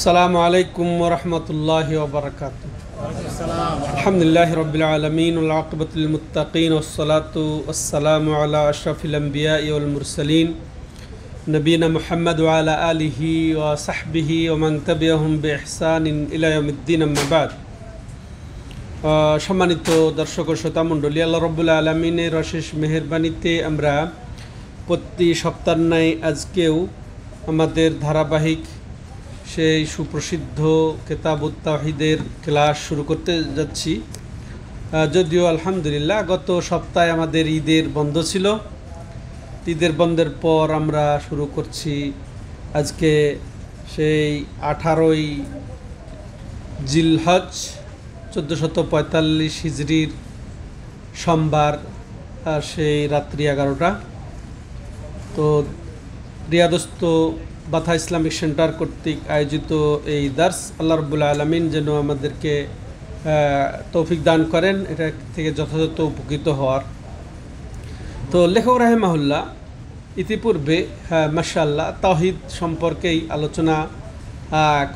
আসসালামু আলাইকুম ওয়া রাহমাতুল্লাহি ওয়া বারাকাতুহু। আলহামদুলিল্লাহি রাব্বিল আলামিন ওয়াল আকিবাতু লিল মুত্তাকিন ওয়াস সালাতু ওয়াস সালামু আলা আশরাফিল আমবিয়াই ওয়াল মুরসালিন নবিয়িনা মুহাম্মদ ওয়া আলা আলিহি ওয়া সাহবিহি ওয়া মান তাবিআহুম বিইহসানিন ইলা ইয়াউমিদ্দিন, আম্মা বাদ। সম্মানিত দর্শক ও শ্রোতা মণ্ডলী, আল্লাহ রাব্বুল আলামিনের অশেষ মেহেরবানিতে আমরা প্রতি সপ্তাহের ন্যায় আজকেও আমাদের ধারাবাহিক সেই সুপ্রসিদ্ধ কিতাবুত তাওহীদের ক্লাস শুরু করতে যাচ্ছি। যদিও আলহামদুলিল্লাহ গত সপ্তাহে আমাদের ঈদের বন্ধ ছিল। ঈদের বন্ধের পর আমরা শুরু করছি আজকে সেই 18ই জিলহজ 1445 হিজরির সোমবার, সেই রাত্রি 11টা। তো রিয়াদস্থ বাথা ইসলামিক সেন্টার কর্তৃক আয়োজিত এই দার্স, আল্লাহ রাব্বুল আলামিন যেন আমাদেরকে তৌফিক দান করেন এটা থেকে যথাযথ উপকৃত হওয়ার। তো লেখক রাহিমাহুল্লাহ ইতিপূর্বে মাশাআল্লাহ তাওহীদ সম্পর্কেই আলোচনা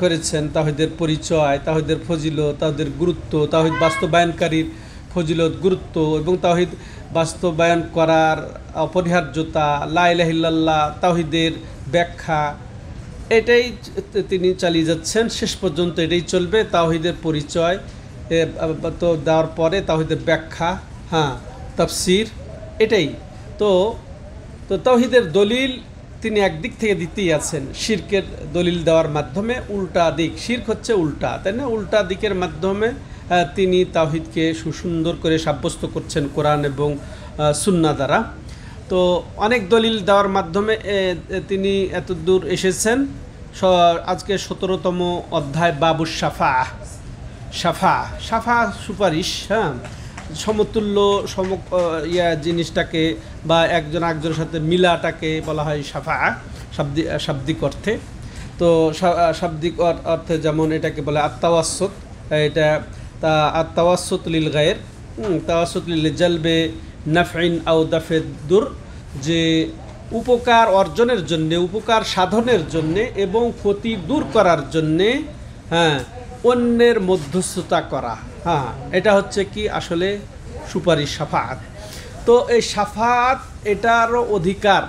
করেছেন, তাওহীদের পরিচয়, তাওহীদের ফজিলত, তাওহীদের গুরুত্ব, তাওহীদ বাস্তবায়নকারীর ফজিলত, গুরুত্ব এবং তাওহীদ বাস্তবায়ন করার অপরিহার্যতা, লা ইলাহা ইল্লাল্লাহ, তাওহীদের ব্যাখ্যা, এটাই তিনি চালিয়ে যাচ্ছেন। শেষ পর্যন্ত এটাই চলবে। তাওহীদের পরিচয় তো দেওয়ার পরে তাওহীদের ব্যাখ্যা, তাফসীর, এটাই তো তাওহীদের দলিল তিনি একদিক থেকে দিতেই আছেন, শিরকের দলিল দেওয়ার মাধ্যমে। উল্টা দিক, শিরক হচ্ছে উল্টা, তাই না? উল্টা দিকের মাধ্যমে তিনি তাওহীদকে সুসুন্দর করে সাব্যস্ত করছেন কোরআন এবং সুন্নাহ দ্বারা। তো অনেক দলিল দেওয়ার মাধ্যমে তিনি এত দূর এসেছেন। আজকে 17তম অধ্যায় বাবুস সাফা সুপারিশ, সমতুল্য জিনিসটাকে বা একজন একজনের সাথে মিলাটাকে বলা হয় সাফা শাব্দিক অর্থে। তো শাব্দিক অর্থে যেমন এটাকে বলে আত্তাওয়াসুত, এটা আত্তাওয়াসুত লিল গায়র, তাওয়াসুত লিল জালবে নাফইন আও দাফে দুর, যে উপকার অর্জনের জন্যে, উপকার সাধনের জন্যে এবং ক্ষতি দূর করার জন্যে অন্যের মধ্যস্থতা করা, এটা হচ্ছে কি আসলে সুপারিশ, শাফাআত। তো এই শাফাআত এটারও অধিকার,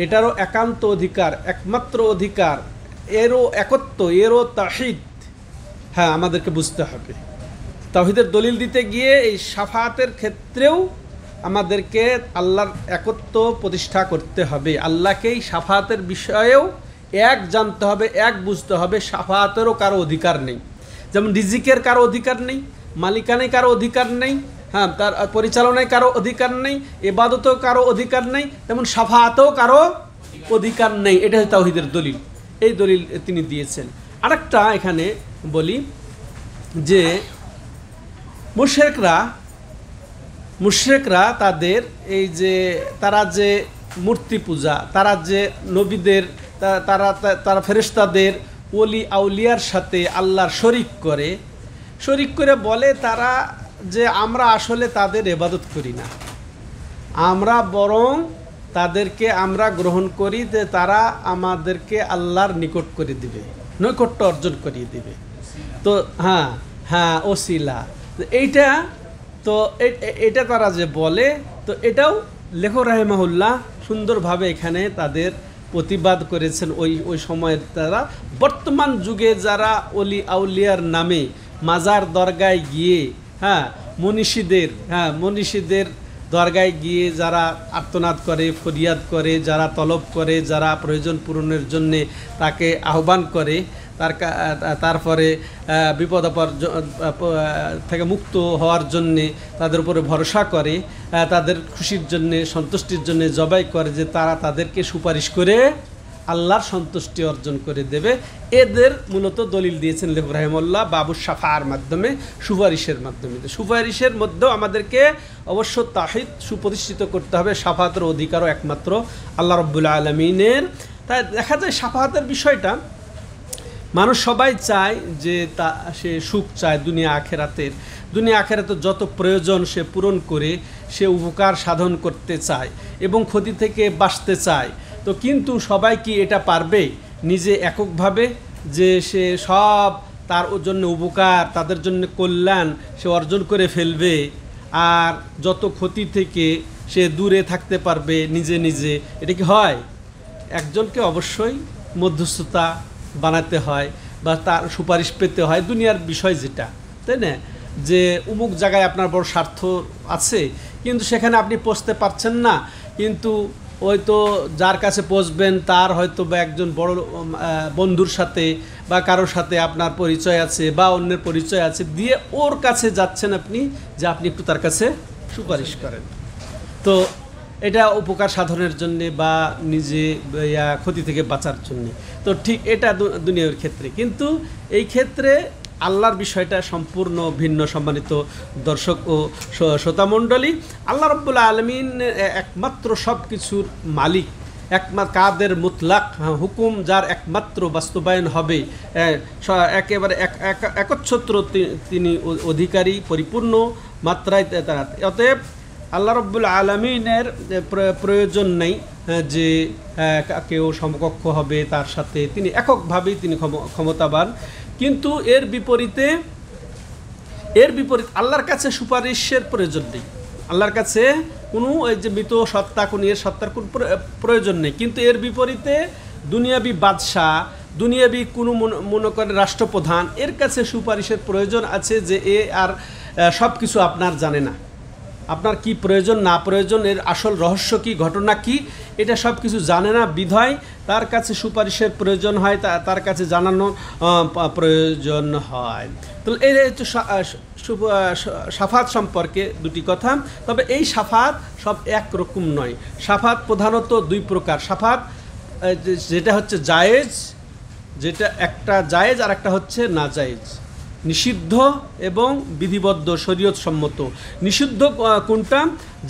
এটারও একান্ত অধিকার, একমাত্র অধিকার, এরও একত্ব, এরও তাওহীদ আমাদেরকে বুঝতে হবে। তাওহীদের দলিল দিতে গিয়ে এই শাফাআতের ক্ষেত্রেও আমাদেরকে আল্লাহর একত্ব প্রতিষ্ঠা করতে হবে। আল্লাহকেই শাফাআতের বিষয়েও এক জানতে হবে, এক বুঝতে হবে। শাফাআতেরও কারো অধিকার নেই, যেমন রিজিকের কারো অধিকার নেই, মালিকানায় কারো অধিকার নেই, তার পরিচালনায় কারো অধিকার নেই, ইবাদতেও কারো অধিকার নেই, তেমন শাফাআতেও কারো অধিকার নেই। এটা হচ্ছে তাওহীদের দলিল, এই দলিল তিনি দিয়েছেন। আরেকটা এখানে বলি যে মুশরিকরা তাদের এই যে তারা যে মূর্তি পূজা, তারা যে নবীদের, তারা ফেরেশতাদের, ওলি আউলিয়ার সাথে আল্লাহর শরিক করে বলে তারা যে আমরা আসলে তাদের ইবাদত করি না, আমরা বরং তাদেরকে আমরা গ্রহণ করি যে তারা আমাদেরকে আল্লাহর নিকট করে দিবে, নৈকট্য অর্জন করিয়ে দিবে। তো ওসিলা, এটা তারা যে বলে, তো এটাও লেখক রাহিমাহুল্লাহ সুন্দরভাবে এখানে তাদের প্রতিবাদ করেছেন। ওই সময়ের তারা বর্তমান যুগে যারা ওলি আউলিয়ার নামে মাজার দরগায় গিয়ে মনীষীদের দরগায় গিয়ে যারা আর্তনাদ করে, ফরিয়াদ করে, যারা তলব করে, যারা প্রয়োজন পূরণের জন্যে তাকে আহ্বান করে, তারপরে বিপদ আপদ থেকে মুক্ত হওয়ার জন্যে তাদের উপরে ভরসা করে, তাদের খুশির জন্যে, সন্তুষ্টির জন্যে জবাই করে যে তারা তাদেরকে সুপারিশ করে আল্লাহর সন্তুষ্টি অর্জন করে দেবে। এদের মূলত দলিল দিয়েছেন লেখক রাহিমাহুল্লাহ বাবুস সাফার মাধ্যমে, সুপারিশের মাধ্যমে। সুপারিশের মধ্যেও আমাদেরকে অবশ্য তাওহীদ সুপ্রতিষ্ঠিত করতে হবে। শাফাআতের অধিকারও একমাত্র আল্লাহ রাব্বুল আলামিনের। তাই দেখা যায় শাফাআতের বিষয়টা মানুষ সবাই চায় যে সে সুখ চায় দুনিয়া আখেরাতের যত প্রয়োজন সে পূরণ করে সে উপকার সাধন করতে চায় এবং ক্ষতি থেকে বাঁচতে চায়। তো কিন্তু সবাই কি এটা পারবে নিজে এককভাবে? যে সে সব তার জন্য উপকার, তাদের জন্য কল্যাণ সে অর্জন করে ফেলবে, আর যত ক্ষতি থেকে সে দূরে থাকতে পারবে নিজে নিজে। এটা কি হয়? একজনকে অবশ্যই মধ্যস্থতা বানাতে হয় বা তার সুপারিশ পেতে হয়, দুনিয়ার বিষয় যেটা, তাই না? যে অমুক জায়গায় আপনার বড় স্বার্থ আছে, কিন্তু সেখানে আপনি পৌঁছতে পারছেন না, কিন্তু হয়তো যার কাছে পৌঁছবেন তার হয়তো বা একজন বড় বন্ধুর সাথে বা কারোর সাথে আপনার পরিচয় আছে বা অন্যের পরিচয় আছে, দিয়ে ওর কাছে যাচ্ছেন আপনি, যে আপনি একটু তার কাছে সুপারিশ করেন। তো এটা উপকার সাধনের জন্যে বা নিজে ক্ষতি থেকে বাঁচার জন্যে। তো ঠিক এটা দুনিয়ার ক্ষেত্রে, কিন্তু এই ক্ষেত্রে আল্লাহর বিষয়টা সম্পূর্ণ ভিন্ন। সম্মানিত দর্শক ও শ্রোতামণ্ডলী, আল্লাহ রাব্বুল আলামিন একমাত্র সব কিছুর মালিক, একমাত্র কাদের মুতলাক, হুকুম যার একমাত্র বাস্তবায়ন হবে, একেবারে একচ্ছত্র তিনি অধিকারী, পরিপূর্ণ মাত্রায়। অতএব আল্লাহ রাব্বুল আলামিনের প্রয়োজন নেই যে কেউ সমকক্ষ হবে তার সাথে, তিনি এককভাবেই তিনি ক্ষমতাবান। কিন্তু এর বিপরীতে আল্লাহর কাছে সুপারিশের প্রয়োজন নেই। আল্লাহর কাছে কোনো এই যে মৃত সত্তা, কোনো এর সত্তার কোনো প্রয়োজন নেই। কিন্তু এর বিপরীতে দুনিয়াবি বাদশাহ, দুনিয়াবি কোনো মনে করে রাষ্ট্রপ্রধান, এর কাছে সুপারিশের প্রয়োজন আছে, যে এ আর সব কিছু আপনার জানে না, আপনার কি প্রয়োজন না প্রয়োজন, এর আসল রহস্য কি, ঘটনা কি, এটা সব কিছু জানে না, বিধায় তার কাছে সুপারিশের প্রয়োজন হয়, তার কাছে জানানো প্রয়োজন হয়। তো এই হচ্ছে শাফাত সম্পর্কে দুটি কথা। তবে এই শাফাত সব একরকম নয়। শাফাত প্রধানত দুই প্রকার। শাফাত যেটা হচ্ছে জায়েজ, যেটা একটা জায়েজ আর একটা হচ্ছে না জায়েজ, নিষিদ্ধ এবং বিধিবদ্ধ শরীয়ত সম্মত। নিষিদ্ধ কোনটা?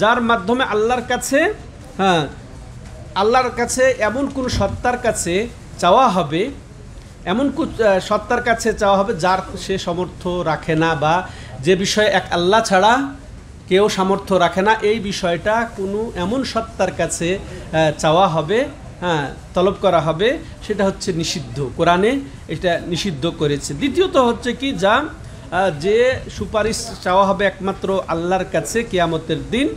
যার মাধ্যমে আল্লাহর কাছে এমন কোন সত্তার কাছে চাওয়া হবে, যার সে সামর্থ্য রাখে না, বা যে বিষয়ে এক আল্লাহ ছাড়া কেউ সামর্থ্য রাখে না, এই বিষয়টা কোনো এমন সত্তার কাছে চাওয়া হবে, তলব করা হবে, সেটা হচ্ছে নিষিদ্ধ। কোরআনে এটা নিষিদ্ধ করেছে। দ্বিতীয়ত হচ্ছে কি, যে সুপারিশ চাওয়া হবে একমাত্র আল্লাহর কাছে কিয়ামতের দিন,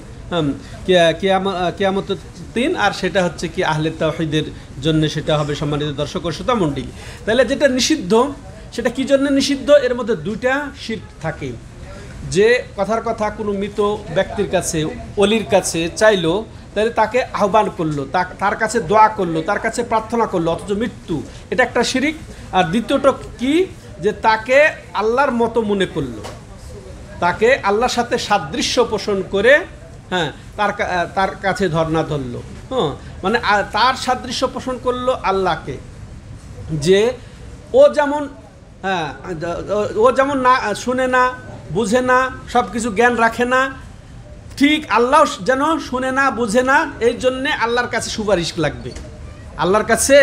কিয়ামতের দিন, আর সেটা হচ্ছে কি আহলে তাওহীদের জন্য সেটা হবে। সম্মানিত দর্শক ও শ্রোতামণ্ডলী, তাহলে যেটা নিষিদ্ধ সেটা কি জন্য নিষিদ্ধ? এর মধ্যে দুইটা শিরক থাকে। যে কথার কথা কোনো মৃত ব্যক্তির কাছে, অলির কাছে চাইলো, তাহলে তাকে আহ্বান করলো, তার কাছে দোয়া করলো, তার কাছে প্রার্থনা করলো, অথচ মৃত্যু, এটা একটা শিরিক। আর দ্বিতীয়টা কি, যে তাকে আল্লাহর মতো মনে করলো, তাকে আল্লাহর সাথে সাদৃশ্য পোষণ করে তার কাছে ধর্ণা ধরলো, মানে তার সাদৃশ্য পোষণ করলো আল্লাহকে, যে ও যেমন না শুনে না, বুঝে না, সব কিছু জ্ঞান রাখে না, ঠিক আল্লাহ যেন শুনে না, বুঝে না, এই জন্যে আল্লাহর কাছে সুপারিশ লাগবে, আল্লাহর কাছে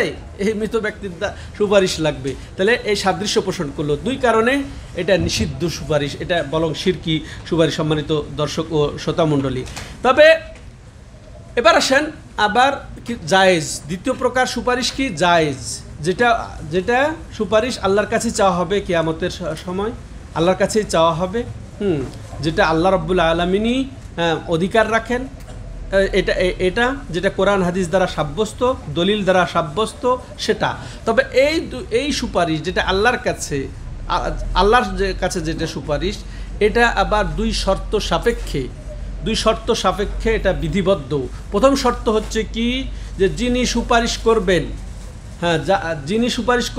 এই মৃত ব্যক্তির সুপারিশ লাগবে। তাহলে এই সাদৃশ্য পোষণ করলো। দুই কারণে এটা নিষিদ্ধ সুপারিশ, এটা বরং শিরকি সুপারিশ। সম্মানিত দর্শক ও শ্রোতামণ্ডলী, তবে এবার আসেন আবার কি জায়েজ। দ্বিতীয় প্রকার সুপারিশ কি? জায়েজ, যেটা সুপারিশ আল্লাহর কাছে চাওয়া হবে কিয়ামতের সময়, আল্লাহর কাছেই চাওয়া হবে, যেটা আল্লাহ রাব্বুল আলামিনই অধিকার রাখেন, এটা যেটা কোরআন হাদিস দ্বারা সাব্যস্ত, দলিল দ্বারা সাব্যস্ত, সেটা। তবে এই সুপারিশ যেটা আল্লাহর কাছে যেটা সুপারিশ, এটা আবার দুই শর্ত সাপেক্ষে এটা বিধিবদ্ধ। প্রথম শর্ত হচ্ছে কি, যে যিনি সুপারিশ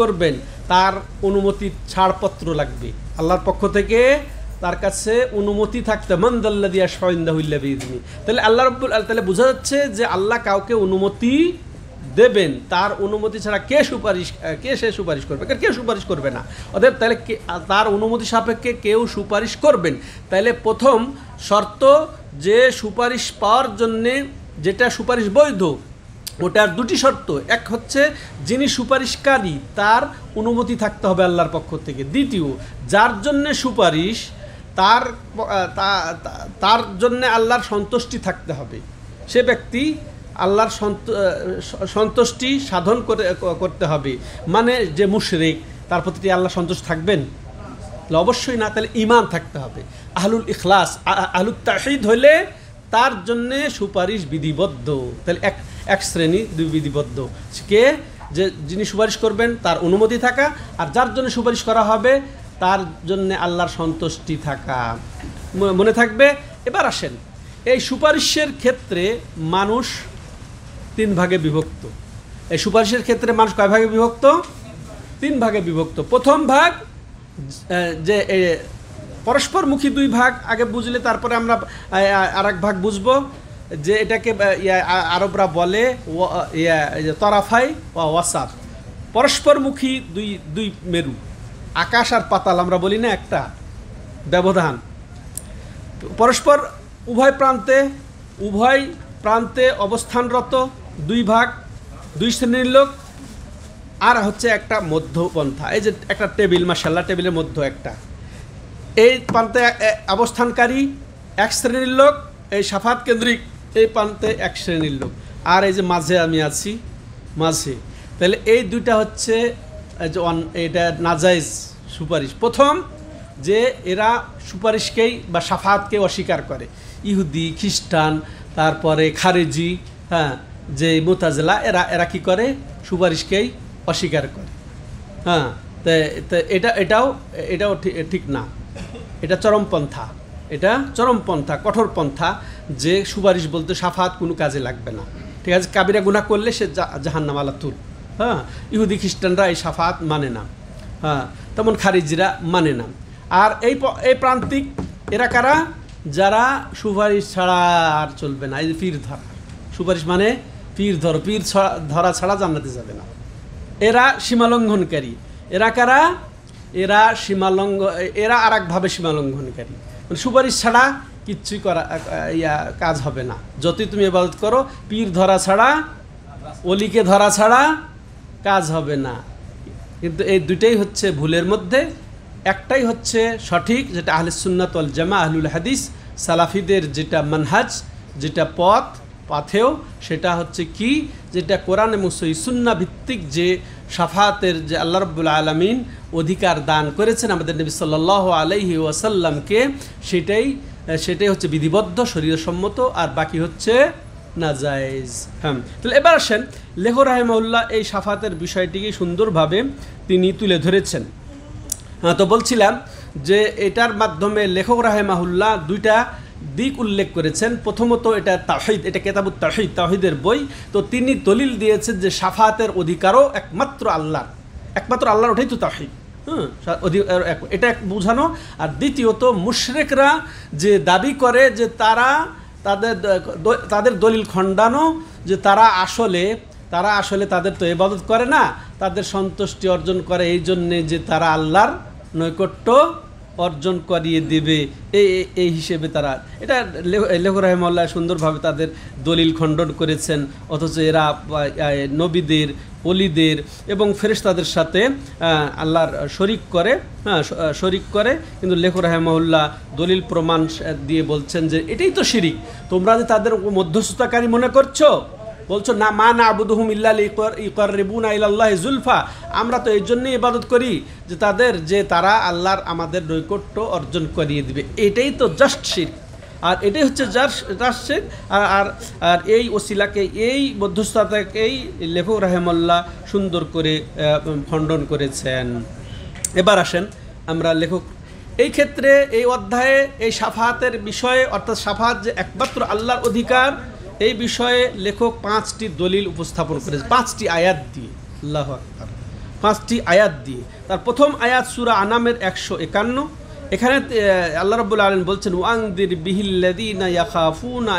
করবেন তার অনুমতি, ছাড়পত্র লাগবে আল্লাহর পক্ষ থেকে, তার কাছে অনুমতি থাকতে, মানদাল্লাযী ইয়াশফাউ ইনদাহু ইল্লা বিইযনিহি। তাহলে তাহলে বোঝা যাচ্ছে যে আল্লাহ কাউকে অনুমতি দেবেন, তার অনুমতি ছাড়া সে সুপারিশ করবে? কেউ সুপারিশ করবে না। অতএব তাহলে তার অনুমতি সাপেক্ষে কেউ সুপারিশ করবেন। তাহলে প্রথম শর্ত, যে সুপারিশ পাওয়ার জন্যে যেটা সুপারিশ বৈধ, ওটার দুটি শর্ত। এক হচ্ছে যিনি সুপারিশকারী তার অনুমতি থাকতে হবে আল্লাহর পক্ষ থেকে। দ্বিতীয়, যার জন্যে সুপারিশ তার জন্যে আল্লাহর সন্তুষ্টি থাকতে হবে। সে ব্যক্তি আল্লাহর সন্তুষ্টি সাধন করতে হবে, মানে যে মুশরিক তার প্রতি আল্লাহ সন্তুষ্ট থাকবেন? তাহলে অবশ্যই না। তাহলে ঈমান থাকতে হবে। আহলুল ইখলাস, আহলুত তাওহীদ হলে তার জন্যে সুপারিশ বিধিবদ্ধ। তাহলে এক শ্রেণী দুই বিধিবদ্ধ, কে যে যিনি সুপারিশ করবেন তার অনুমতি থাকা, আর যার জন্য সুপারিশ করা হবে তার জন্য আল্লাহর সন্তুষ্টি থাকা। মনে থাকবে। এবার আসেন, এই সুপারিশের ক্ষেত্রে মানুষ তিন ভাগে বিভক্ত। এই সুপারিশের ক্ষেত্রে মানুষ কয় ভাগে বিভক্ত? তিন ভাগে বিভক্ত। প্রথম ভাগ যে পরস্পরমুখী দুই ভাগ আগে বুঝলে তারপরে আমরা আর এক ভাগ বুঝবো, যে এটাকে আরবরা বলে তরাফাই ওয়াসাত। পরস্পরমুখী দুই মেরু, আকাশ আর পাতাল আমরা বলি না, একটা ব্যবধান। পরস্পর উভয় প্রান্তে অবস্থানরত দুই ভাগ, দুই শ্রেণীর লোক। আর হচ্ছে একটা মধ্যপন্থা, এই যে একটা টেবিল, মাশাআল্লাহ, টেবিলের মধ্যে একটা, এই প্রান্তে অবস্থানকারী এক শ্রেণীর লোক, এই শাফাত কেন্দ্রিক এই প্রান্তে এক শ্রেণীর লোক, আর এই যে মাঝে আমি আছি মাঝে। তাহলে এই দুইটা হচ্ছে এটা নাজায়েজ সুপারিশ। প্রথম যে এরা সুপারিশকেই বা শাফাতকে অস্বীকার করে, ইহুদি, খ্রিস্টান, তারপরে খারেজি, হ্যাঁ, যে মুতাজিলা, এরা কি করে? সুপারিশকেই অস্বীকার করে। হ্যাঁ, তো এটাও ঠিক না। এটা চরমপন্থা, কঠোর পন্থা, যে সুপারিশ বলতে শাফাত কোনো কাজে লাগবে না। ঠিক আছে, কাবিরা গুনাহ করলে সে জাহান্নাম আলা তুল। হ্যাঁ, ইহুদি খ্রিস্টানরা এই শাফাত মানে না, হ্যাঁ, তেমন খারিজিরা মানে না। আর এই প্রান্তিক এরা কারা? যারা সুপারিশ ছাড়া আর চলবে না। এই যে পীর ধরা, সুপারিশ মানে পীর ধরা ছাড়া জান্নাতে যাবে না। এরা সীমালঙ্ঘনকারী। এরা কারা? এরা আর একভাবে সীমালঙ্ঘনকারী, মানে সুপারিশ ছাড়া কিচ্ছুই কাজ হবে না। যতই তুমি ইবাদত করো, পীর ধরা ছাড়া, অলিকে ধরা ছাড়া কাজ হবে না। কিন্তু এই দুইটাই হচ্ছে ভুলের মধ্যে। একটাই হচ্ছে সঠিক, যেটা আহলে সুন্নাত ওয়াল জামা, আহলুল হাদিস, সালাফিদের যেটা মানহাজ, যেটা পাথেও, সেটা হচ্ছে কি, যেটা কোরআন এবং সহিহ সুন্নাহ ভিত্তিক যে শাফাতের যে আল্লাহ রাব্বুল আলামিন অধিকার দান করেছেন আমাদের নবী সাল্লাল্লাহু আলাইহি ওয়াসাল্লামকে, সেটাই হচ্ছে বিধিবদ্ধ, শরীয়তসম্মত, আর বাকি হচ্ছে নাজায়েজ। হ্যাঁ, তাহলে এবার আসেন, লেখক রাহিমাহুল্লাহ এই শাফাতের বিষয়টিকে সুন্দরভাবে তিনি তুলে ধরেছেন। তো বলছিলাম যে এটার মাধ্যমে লেখক রাহিমাহুল্লাহ দুইটা দিক উল্লেখ করেছেন। প্রথমত এটা তাওহীদ, এটা কিতাবুত তাওহীদ, তাওহীদের বই। তো তিনি দলিল দিয়েছেন যে শাফাতের অধিকারও একমাত্র আল্লাহর, ওটাই তো তাওহীদ। এটা এক বোঝানো। আর দ্বিতীয়ত মুশরিকরা যে দাবি করে যে তাদের দলিল খণ্ডানো, যে তারা আসলে তাদের তো ইবাদত করে না, তাদের সন্তুষ্টি অর্জন করে এই জন্যে যে তারা আল্লাহর নৈকট্য অর্জন করিয়ে দেবে, এই হিসেবে তারা, এটা লেখক রাহিমাহুল্লাহ সুন্দরভাবে তাদের দলিল খণ্ডন করেছেন। অথচ এরা নবীদের, ওলিদের এবং ফেরেশতাদের সাথে আল্লাহর শরিক করে। কিন্তু লেখক রাহিমাহুল্লাহ দলিল প্রমাণ দিয়ে বলছেন যে এটাই তো শিরিক। তোমরা যে তাদের মধ্যস্থতাকারী মনে করছো, বলছো না, মা না আবুদুহুম ইল্লা লিয়ুকাররিবুনা ইলাল্লাহি যুলফা, আমরা তো এই জন্যই ইবাদত করি যে তারা আল্লাহর আমাদের নৈকট্য অর্জন করিয়ে দিবে। এটাই তো জাস্ট শিরক। আর এটাই হচ্ছে জাস্ট শিরক। আর এই ওসিলাকে, এই মধ্যস্থতাকেই লেখক রাহিমাহুল্লাহ সুন্দর করে খণ্ডন করেছেন। এবার আসেন আমরা এই ক্ষেত্রে এই অধ্যায়ে এই শাফাতের বিষয়ে, অর্থাৎ শাফাত যে একমাত্র আল্লাহর অধিকার, এই বিষয়ে লেখক 5টি দলিল উপস্থাপন করেছে, 5টি আয়াত দিয়ে। আল্লাহু আকবার, 5টি আয়াত দিয়ে। তার প্রথম আয়াত সূরা আনামের 151। এখানে আল্লাহ রাব্বুল আলামিন বলছেন, ওয়ানদির বিহিল্লাযীনা ইয়াখাফুনা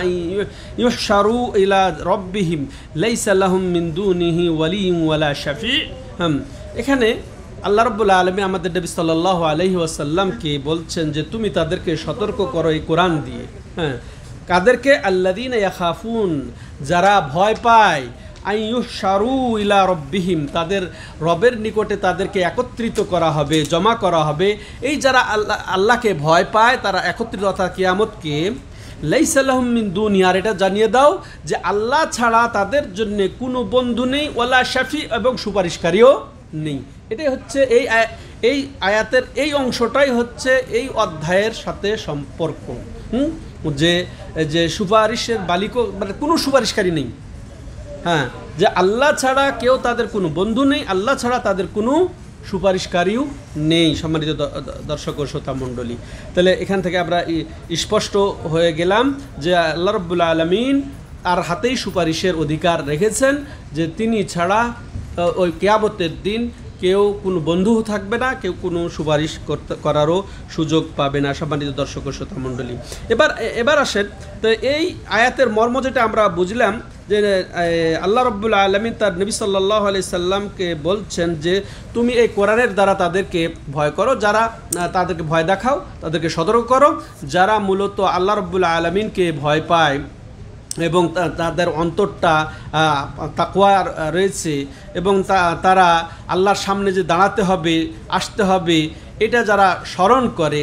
ইউহশারু ইলা রাব্বিহিম লাইসা লাহুম মিন দুনিহি ওয়ালিয়্যুন ওয়ালা শাফি'। এখানে আল্লাহ রাব্বুল আলামিন আমাদের নবী সাল্লাল্লাহু আলাইহি ওয়াসাল্লামকে বলছেন যে তুমি তাদেরকে সতর্ক করো এই কোরআন দিয়ে। হ্যাঁ, কাদেরকে? আল্লাযীনা ইয়াখাফুন, যারা ভয় পায়, আইয়ুহশারু ইলা রাব্বিহিম, তাদের রবের নিকটে তাদেরকে একত্রিত করা হবে, জমা করা হবে। এই যারা আল্লাহকে ভয় পায়, তারা একত্রিত, অর্থাৎ কিয়ামতকে, লাইসা লাহুম মিন দুনি, আর এটা জানিয়ে দাও যে আল্লাহ ছাড়া তাদের জন্য কোনো বন্ধু নেই, ওয়ালা শাফি, এবং সুপারিশকারীও নেই। এটাই হচ্ছে এই আয়াতের এই অংশটাই হচ্ছে এই অধ্যায়ের সাথে সম্পর্ক। যে যে সুপারিশের বালিকও মানে কোনো সুপারিশকারী নেই, হ্যাঁ, যে আল্লাহ ছাড়া কেউ তাদের কোনো বন্ধু নেই, আল্লাহ ছাড়া তাদের কোনো সুপারিশকারীও নেই। সম্মানিত দর্শক ও শ্রোতা মণ্ডলী, তাহলে এখান থেকে আমরা স্পষ্ট হয়ে গেলাম যে আল্লাহ রাব্বুল আলামিন তার হাতেই সুপারিশের অধিকার রেখেছেন, যে তিনি ছাড়া ওই কিয়ামতের দিন কেউ কোনো বন্ধু থাকবে না, কেউ কোনো সুপারিশ করারও সুযোগ পাবে না। সম্মানিত দর্শক ও শ্রোতা মণ্ডলী, এবার আসেন তো এই আয়াতের মর্ম যেটা আমরা বুঝলাম, যে আল্লাহ রাব্বুল আলামিন তার নবী সাল্লাল্লাহু আলাইহি সাল্লামকে বলছেন যে তুমি এই কোরআনের দ্বারা তাদেরকে ভয় করো, যারা তাদেরকে ভয় দেখাও, তাদেরকে সতর্ক করো, যারা মূলত আল্লাহ রাব্বুল আলামিনকে ভয় পায় এবং তাদের অন্তরটা তাকওয়া রয়েছে, এবং তারা আল্লাহর সামনে যে দাঁড়াতে হবে, আসতে হবে, এটা যারা স্মরণ করে,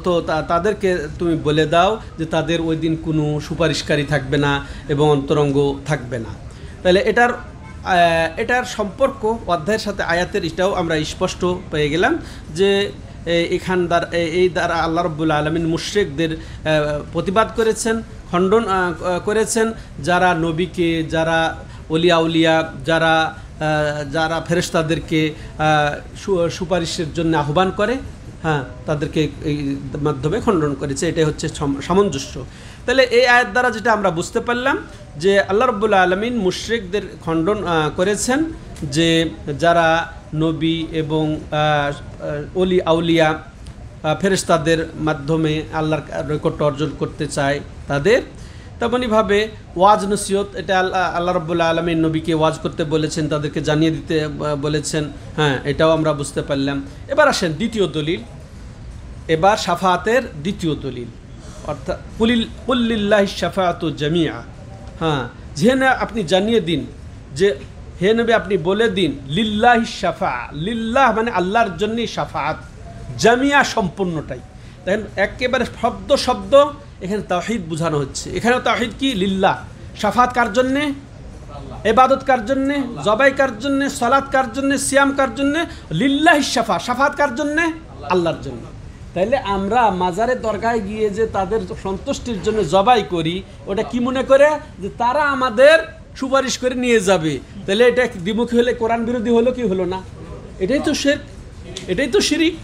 তো তাদেরকে তুমি বলে দাও যে তাদের ওই দিন কোনো সুপারিশকারী থাকবে না এবং অন্তরঙ্গ থাকবে না। তাহলে এটার সম্পর্ক অধ্যায়ের সাথে আয়াতের এটাও আমরা স্পষ্ট পেয়ে গেলাম, যে এই দ্বারা আল্লাহ রাব্বুল আলামিন মুশরিকদের প্রতিবাদ করেছেন, খণ্ডন করেছেন, যারা নবীকে, যারা উলিয়া, যারা ফেরেশতাদেরকে সুপারিশের জন্য আহ্বান করে, হ্যাঁ, তাদেরকে এই মাধ্যমে খণ্ডন করেছে। এটাই হচ্ছে সামঞ্জস্য। তাহলে এই আয়াত দ্বারা যেটা আমরা বুঝতে পারলাম যে আল্লাহ রাব্বুল আলামিন মুশরিকদের খণ্ডন করেছেন, যে যারা নবী এবং আউলিয়া ফেরেশতাদের মাধ্যমে আল্লাহর নৈকট্য অর্জন করতে চায় তাদের। তেমনইভাবে ওয়াজ নসিহত, এটা আল্লাহ রাব্বুল আলামিন নবীকে ওয়াজ করতে বলেছেন, তাদেরকে জানিয়ে দিতে বলেছেন, হ্যাঁ, এটাও আমরা বুঝতে পারলাম। এবার আসেন দ্বিতীয় দলিল, এবার শাফাআতের দ্বিতীয় দলিল, অর্থাৎ কুল্লিল্লাহি শাফাআতু জামিআ, হ্যাঁ, যে না আপনি জানিয়ে দিন, যে হে নবী আপনি বলে দিন লিল্লাহি শাফাআ, লিল্লাহ মানে আল্লাহর জন্যই শাফাআত, জামিয়া সম্পূর্ণটাই। দেখেন একেবারে শব্দ এখানে তাওহীদ বোঝানো হচ্ছে। এখানেও তাওহীদ কি? লিল্লাহ। শাফাআত কার জন্যে? ইবাদত কার জন্যে? জবাই কার জন্যে? সালাত কার জন্যে? সিয়াম কার জন্যে? লিল্লাহি শাফাআ, শাফাআত কার জন্যে? আল্লাহর জন্য। তাইলে আমরা মাজারের দরগায় গিয়ে যে তাদের সন্তুষ্টির জন্য জবাই করি, ওটা কি মনে করে যে তারা আমাদের সুপারিশ করে নিয়ে যাবে। তাহলে এটা দ্বিমুখী হলে কোরআন বিরোধী হলো কি হলো না? এটাই তো শিরক, এটাই তো শিরিক।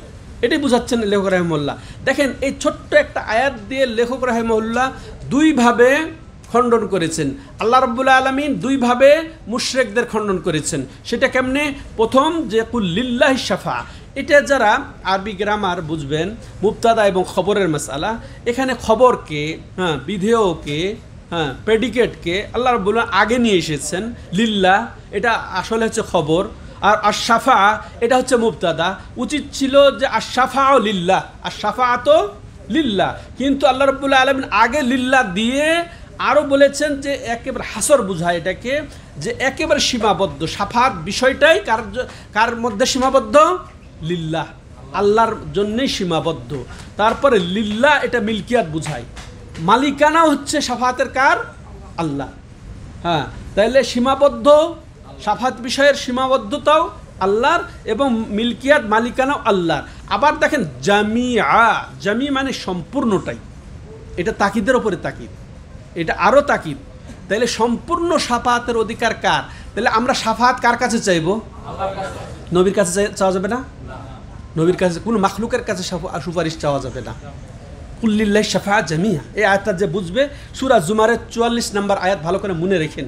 এটাই বুঝাচ্ছেন লেখক রাহিমাহুল্লাহ। দেখেন এই ছোট্ট একটা আয়াত দিয়ে লেখক রাহিমাহুল্লাহ দুইভাবে খণ্ডন করেছেন। আল্লাহ রাব্বুল আলামিন দুইভাবে মুশরিকদের খণ্ডন করেছেন। সেটা কেমনে? প্রথম যে কুল লিল্লাহি শাফা, এটা যারা আরবি গ্রামার বুঝবেন, মুবতাদা এবং খবরের মাসআলা, এখানে খবরকে, হ্যাঁ, বিধেয়কে, হ্যাঁ, প্রেডিকেটকে আল্লাহ রাব্বুল আগে নিয়ে এসেছেন। লিল্লাহ এটা আসলে হচ্ছে খবর, আর আশ-শাফা এটা হচ্ছে মুবতাদা। উচিত ছিল যে আশ-শাফাউ লিল্লাহ, আশ-শাফাআতু লিল্লাহ, কিন্তু আল্লাহ রাব্বুল আলামিন আগে লিল্লাহ দিয়ে আরও বলেছেন যে একেবারে হাসর বুঝায় এটাকে, যে একেবারে সীমাবদ্ধ। শাফাআত বিষয়টাই কার মধ্যে সীমাবদ্ধ? লিল্লাহ, আল্লাহর জন্যই সীমাবদ্ধ। তারপরে লিল্লাহ এটা মিলকিয়াত বুঝায়, মালিকানা হচ্ছে শাফাআতের কার? আল্লাহ। হ্যাঁ, তাইলে সীমাবদ্ধ, শাফাআত বিষয়ের সীমাবদ্ধতাও আল্লাহর এবং মিলকিয়াত মালিকানাও আল্লাহর। আবার দেখেন জামিআ, জামি মানে সম্পূর্ণটাই, এটা তাকিদের ওপরে তাকিদ, এটা আরও তাকিদ। তাইলে সম্পূর্ণ শাফাআতের অধিকার কার? তাহলে আমরা শাফাআত কার কাছে চাইব? নবীর কাছে চাওয়া যাবে না? নবীর কাছে, কোনো মাখলুকের কাছে সুপারিশ চাওয়া যাবে না। কুল্লিল্লাহি শাফাআত জামিআ, এই আয়াতটা যে বুঝবে, সূরা জুমারের 44 নম্বর আয়াত ভালো করে মনে রেখেন।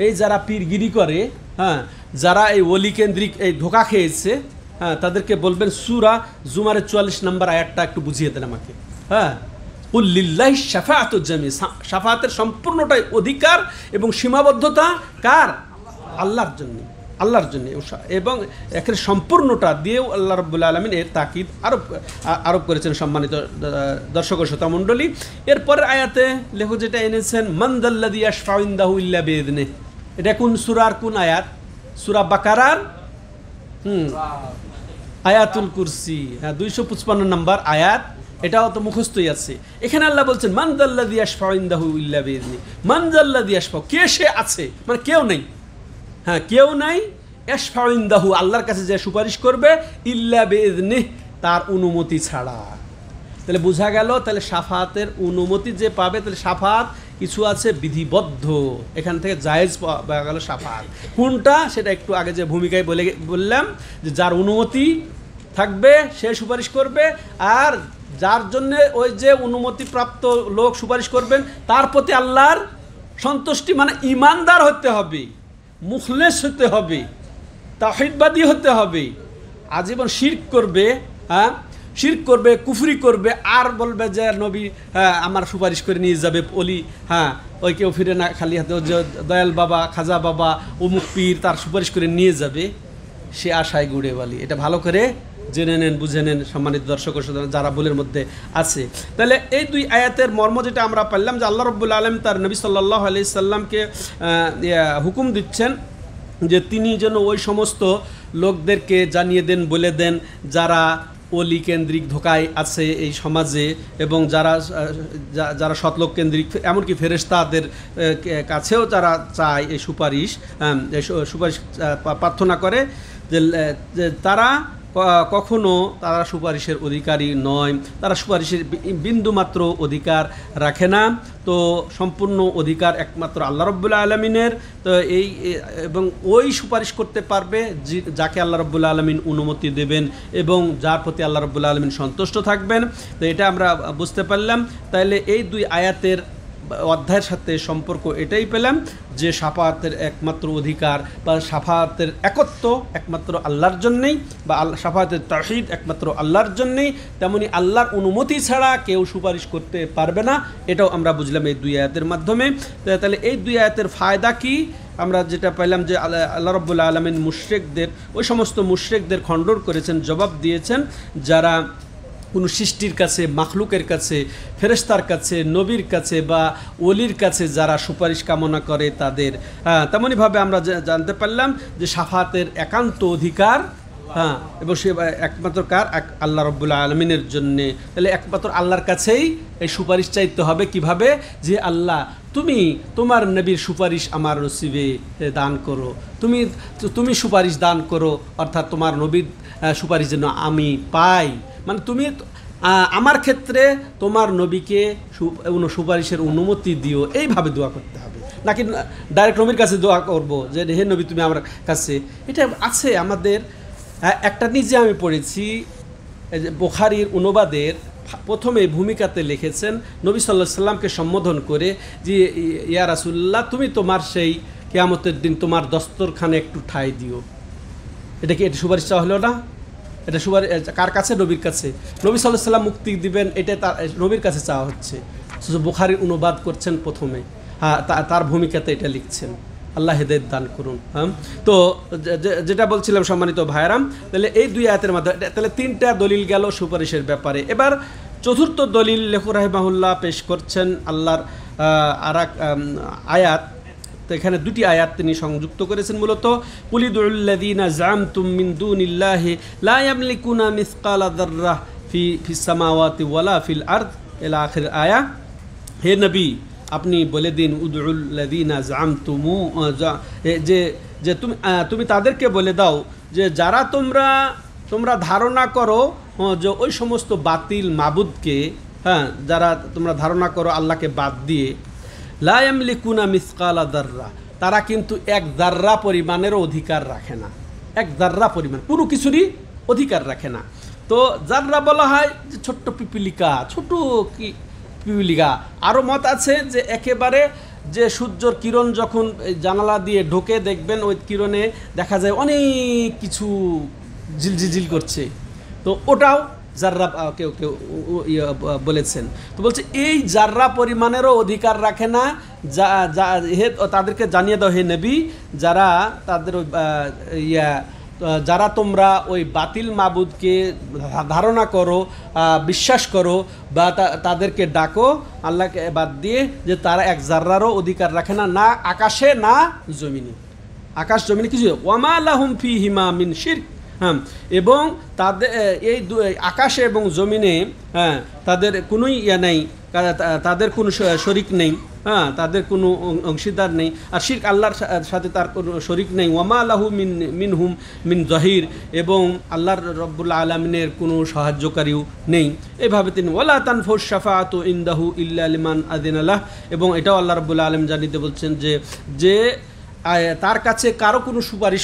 এই যারা পীরগিরি করে, হ্যাঁ, যারা এই ওলি কেন্দ্রিক এই ধোঁকা খেয়েছে, হ্যাঁ, তাদেরকে বলবেন সূরা জুমারের 44 নম্বর আয়াতটা একটু বুঝিয়ে দেন আমাকে। হ্যাঁ, কুল লিল্লাহি শাফাআতু জামিআ, শাফাআতের সম্পূর্ণটাই অধিকার এবং সীমাবদ্ধতা কার? আল্লাহর জন্য, আল্লাহর জন্য। এবং একের সম্পূর্ণটা দিয়েও আল্লাহ রাব্বুল আলামিন এর তাকিদ আরোপ করেছেন। সম্মানিত দর্শক ও শ্রোতা মণ্ডলী, এরপরের আয়াতে লেখক যেটা এনেছেন, মান যাল্লাযী ইয়াশফাউ ইনদাহু ইল্লা বিইযনিহি, এটা কোন সূরার কোন আয়াত? সূরা বাকারার আয়াতুল কুরসি, হ্যাঁ, 255 নম্বর আয়াত। এটাও তো মুখস্থই আছে। এখানে আল্লাহ বলছেন মান যাল্লাযী ইয়াশফাউ ইনদাহু ইল্লা বিইযনি, মান যাল্লাযী ইয়াশফাউ, কে সে আছে, মানে কেউ নেই, হ্যাঁ কেউ নাই, ইয়াশফাউ ইনদাহু আল্লাহর কাছে যে সুপারিশ করবে, ইল্লা বিইযনি তার অনুমতি ছাড়া। তাহলে বোঝা গেল, তাহলে শাফাতের অনুমতি যে পাবে, তাহলে শাফাত কিছু আছে বিধিবদ্ধ, এখান থেকে জায়েজ পাওয়া গেল শাফাত। কোনটা সেটা একটু আগে যে ভূমিকায় বললাম, যে যার অনুমতি থাকবে সে সুপারিশ করবে, আর যার জন্য ওই যে অনুমতিপ্রাপ্ত লোক সুপারিশ করবেন তার প্রতি আল্লাহর সন্তুষ্টি, মানে ইমানদার হতে হবে, মুখলেস হতে হবে, তাওহীদবাদী হতে হবে। আজীবন শিরক করবে, হ্যাঁ শিরক করবে, কুফরি করবে, আর বলবে যে নবী আমার সুপারিশ করে নিয়ে যাবে অলি, হ্যাঁ ওই কেউ ফিরে না খালি হাতে, যে দয়াল বাবা, খাজা বাবা, অমুক পীর তার সুপারিশ করে নিয়ে যাবে, সে আশায় গুড়ে বালি। এটা ভালো করে জেনে নেন, বুঝে নেন সম্মানিত দর্শক ও শ্রোতা যারা ভুলের মধ্যে আছে। তাহলে এই দুই আয়াতের মর্ম যেটা আমরা পারলাম, যে আল্লাহ রাব্বুল আলামিন তার নবী সাল্লাল্লাহু আলাইহি সাল্লামকে হুকুম দিচ্ছেন যে তিনি যেন ওই সমস্ত লোকদেরকে জানিয়ে দেন, বলে দেন যারা অলি কেন্দ্রিক ধোকায় আছে এই সমাজে, এবং যারা যারা সৎলোক কেন্দ্রিক, এমনকি ফেরেশতাদের কাছেও যারা চায় এই সুপারিশ প্রার্থনা করে, যে তারা কখনো তারা সুপারিশের অধিকারী নয়, তারা সুপারিশের বিন্দুমাত্র অধিকার রাখে না। তো সম্পূর্ণ অধিকার একমাত্র আল্লাহ রাব্বুল আলামিনের। তো এই এবং ওই সুপারিশ করতে পারবে যাকে আল্লাহ রাব্বুল আলামিন অনুমতি দেবেন এবং যার প্রতি আল্লাহ রাব্বুল আলামিন সন্তুষ্ট থাকবেন। তো এটা আমরা বুঝতে পারলাম। তাইলে এই দুই আয়াতের অধ্যায়ের সাথে সম্পর্ক এটাই পেলাম যে শাফাতের একমাত্র অধিকার বা শাফাতের একত্ব একমাত্র আল্লাহর জন্যেই, বা শাফাতের তাওহীদ একমাত্র আল্লাহর জন্যেই, তেমনি আল্লাহর অনুমতি ছাড়া কেউ সুপারিশ করতে পারবে না। এটাও আমরা বুঝলাম এই দুই আয়াতের মাধ্যমে। তাহলে এই দুই আয়াতের ফায়দা কি আমরা যেটা পাইলাম, যে আল্লাহ রাব্বুল আলামিন মুশরিকদের, ওই সমস্ত মুশরিকদের খণ্ডন করেছেন, জবাব দিয়েছেন যারা কোনো সৃষ্টির কাছে, মাখলুকের কাছে, ফেরেশতার কাছে, নবীর কাছে বা ওলির কাছে যারা সুপারিশ কামনা করে তাদের। তেমনইভাবে আমরা জানতে পারলাম যে শাফাতের একান্ত অধিকার, হ্যাঁ, এবং সে একমাত্র কার, আল্লাহ রাব্বুল আলামিনের জন্যে। তাহলে একমাত্র আল্লাহর কাছেই এই সুপারিশ চাইতে হবে। কিভাবে? যে আল্লাহ তুমি তোমার নবীর সুপারিশ আমার নসিবে দান করো, তুমি সুপারিশ দান করো, অর্থাৎ তোমার নবীর সুপারিশ যেন আমি পাই, মানে তুমি আমার ক্ষেত্রে তোমার নবীকে সুপারিশের অনুমতি দিও, এইভাবে দোয়া করতে হবে। নাকি ডাইরেক্ট নবীর কাছে দোয়া করবো যে হে নবী তুমি আমার কাছে। এটা আছে আমাদের একটা, নিজে আমি পড়েছি, বুখারীর অনুবাদের প্রথমে ভূমিকাতে লিখেছেন নবী সাল্লাল্লাহু আলাইহি সাল্লামকে সম্বোধন করে যে ইয়া রাসূলুল্লাহ তুমি তোমার সেই কিয়ামতের দিন তোমার দস্তরখানে একটু ঠাঁই দিও। এটা কি এটা সুপারিশ চাওয়া হলো না? এটা সুপারিশ কার কাছে? নবীর কাছে। নবী সাল্লাল্লাহু আলাইহি সাল্লাম মুক্তি দিবেন, এটা তার নবীর কাছে চাওয়া হচ্ছে। বুখারীর অনুবাদ করছেন প্রথমে, হ্যাঁ তার ভূমিকাতে এটা লিখছেন। আল্লাহ হেদায়েত দান করুন। হ্যাঁ, তো যেটা বলছিলাম সম্মানিত ভাইরাম, তাহলে এই দুই আয়াতের মাধ্যমে তাহলে তিনটা দলিল গেল সুপারিশের ব্যাপারে। এবার চতুর্থ দলিল লেখক রাহিমাহুল্লাহ পেশ করছেন আল্লাহর আরেক আয়াত। তো এখানে দুটি আয়াত তিনি সংযুক্ত করেছেন মূলত। কুলিদুল্লাযীনা জামতুম মিন দুনিল্লাহি লা ইয়ামলিকুনা মিসকালা যাররাহ ফিস সামাওয়াতি ওয়ালা ফিল আরদ ইলা আখির আয়া। হে নবী আপনি বলে দিন উদউল্লাযীনা জামতুমু, যে তুমি তাদেরকে বলে দাও যে যারা তোমরা ধারণা করো যে ওই সমস্ত বাতিল মাবুদকে, হ্যাঁ যারা তোমরা ধারণা করো আল্লাহকে বাদ দিয়ে, লা ইয়ামলিকুনা মিসকালা যাররা, তারা কিন্তু এক যাররা পরিমাণেরও অধিকার রাখে না। এক যাররা পরিমাণ কোনো কিছুরই অধিকার রাখে না। তো যাররা বলা হয় যে ছোট্ট পিপিলিকা, ছোট কি পিপিলিকা। আরও মত আছে যে একেবারে যে সূর্যর কিরণ যখন জানালা দিয়ে ঢোকে দেখবেন ওই কিরণে দেখা যায় অনেক কিছু ঝিলঝিল করছে, তো ওটাও জাররা কেউ কেউ বলেছেন। তো বলছে এই জাররা পরিমাণেরও অধিকার রাখে না। তাদেরকে জানিয়ে দাও হে নবী, যারা তাদের যারা তোমরা ওই বাতিল মাবুদকে ধারণা করো, বিশ্বাস করো বা তাদেরকে ডাকো আল্লাহকে বাদ দিয়ে, যে তারা এক জাররারও অধিকার রাখে না, না আকাশে না জমিনে। আকাশ জমিনে কিছু ওয়ামা লাহুম ফীহিমা মিন শিরক, হ্যাঁ, এবং তাদের এই আকাশে এবং জমিনে, হ্যাঁ, তাদের কোনো ইয়া নেই, তাদের কোনো শরিক নেই, হ্যাঁ, তাদের কোনো অংশীদার নেই। আর শিরক আল্লাহর সাথে তার কোনো শরিক নেই। ওয়ামা লাহু মিনহুম মিন জহির, এবং আল্লাহর রব্বুল আলামিনের কোনো সাহায্যকারীও নেই। এইভাবে তিনি ওয়ালা তানফুস শাফাআতু ইনদাহু ইল্লা লিমান আযিনালাহ, এবং এটাও আল্লাহ রব্বুল আলামিন জানিয়ে বলছেন যে তার কাছে কারো কোনো সুপারিশ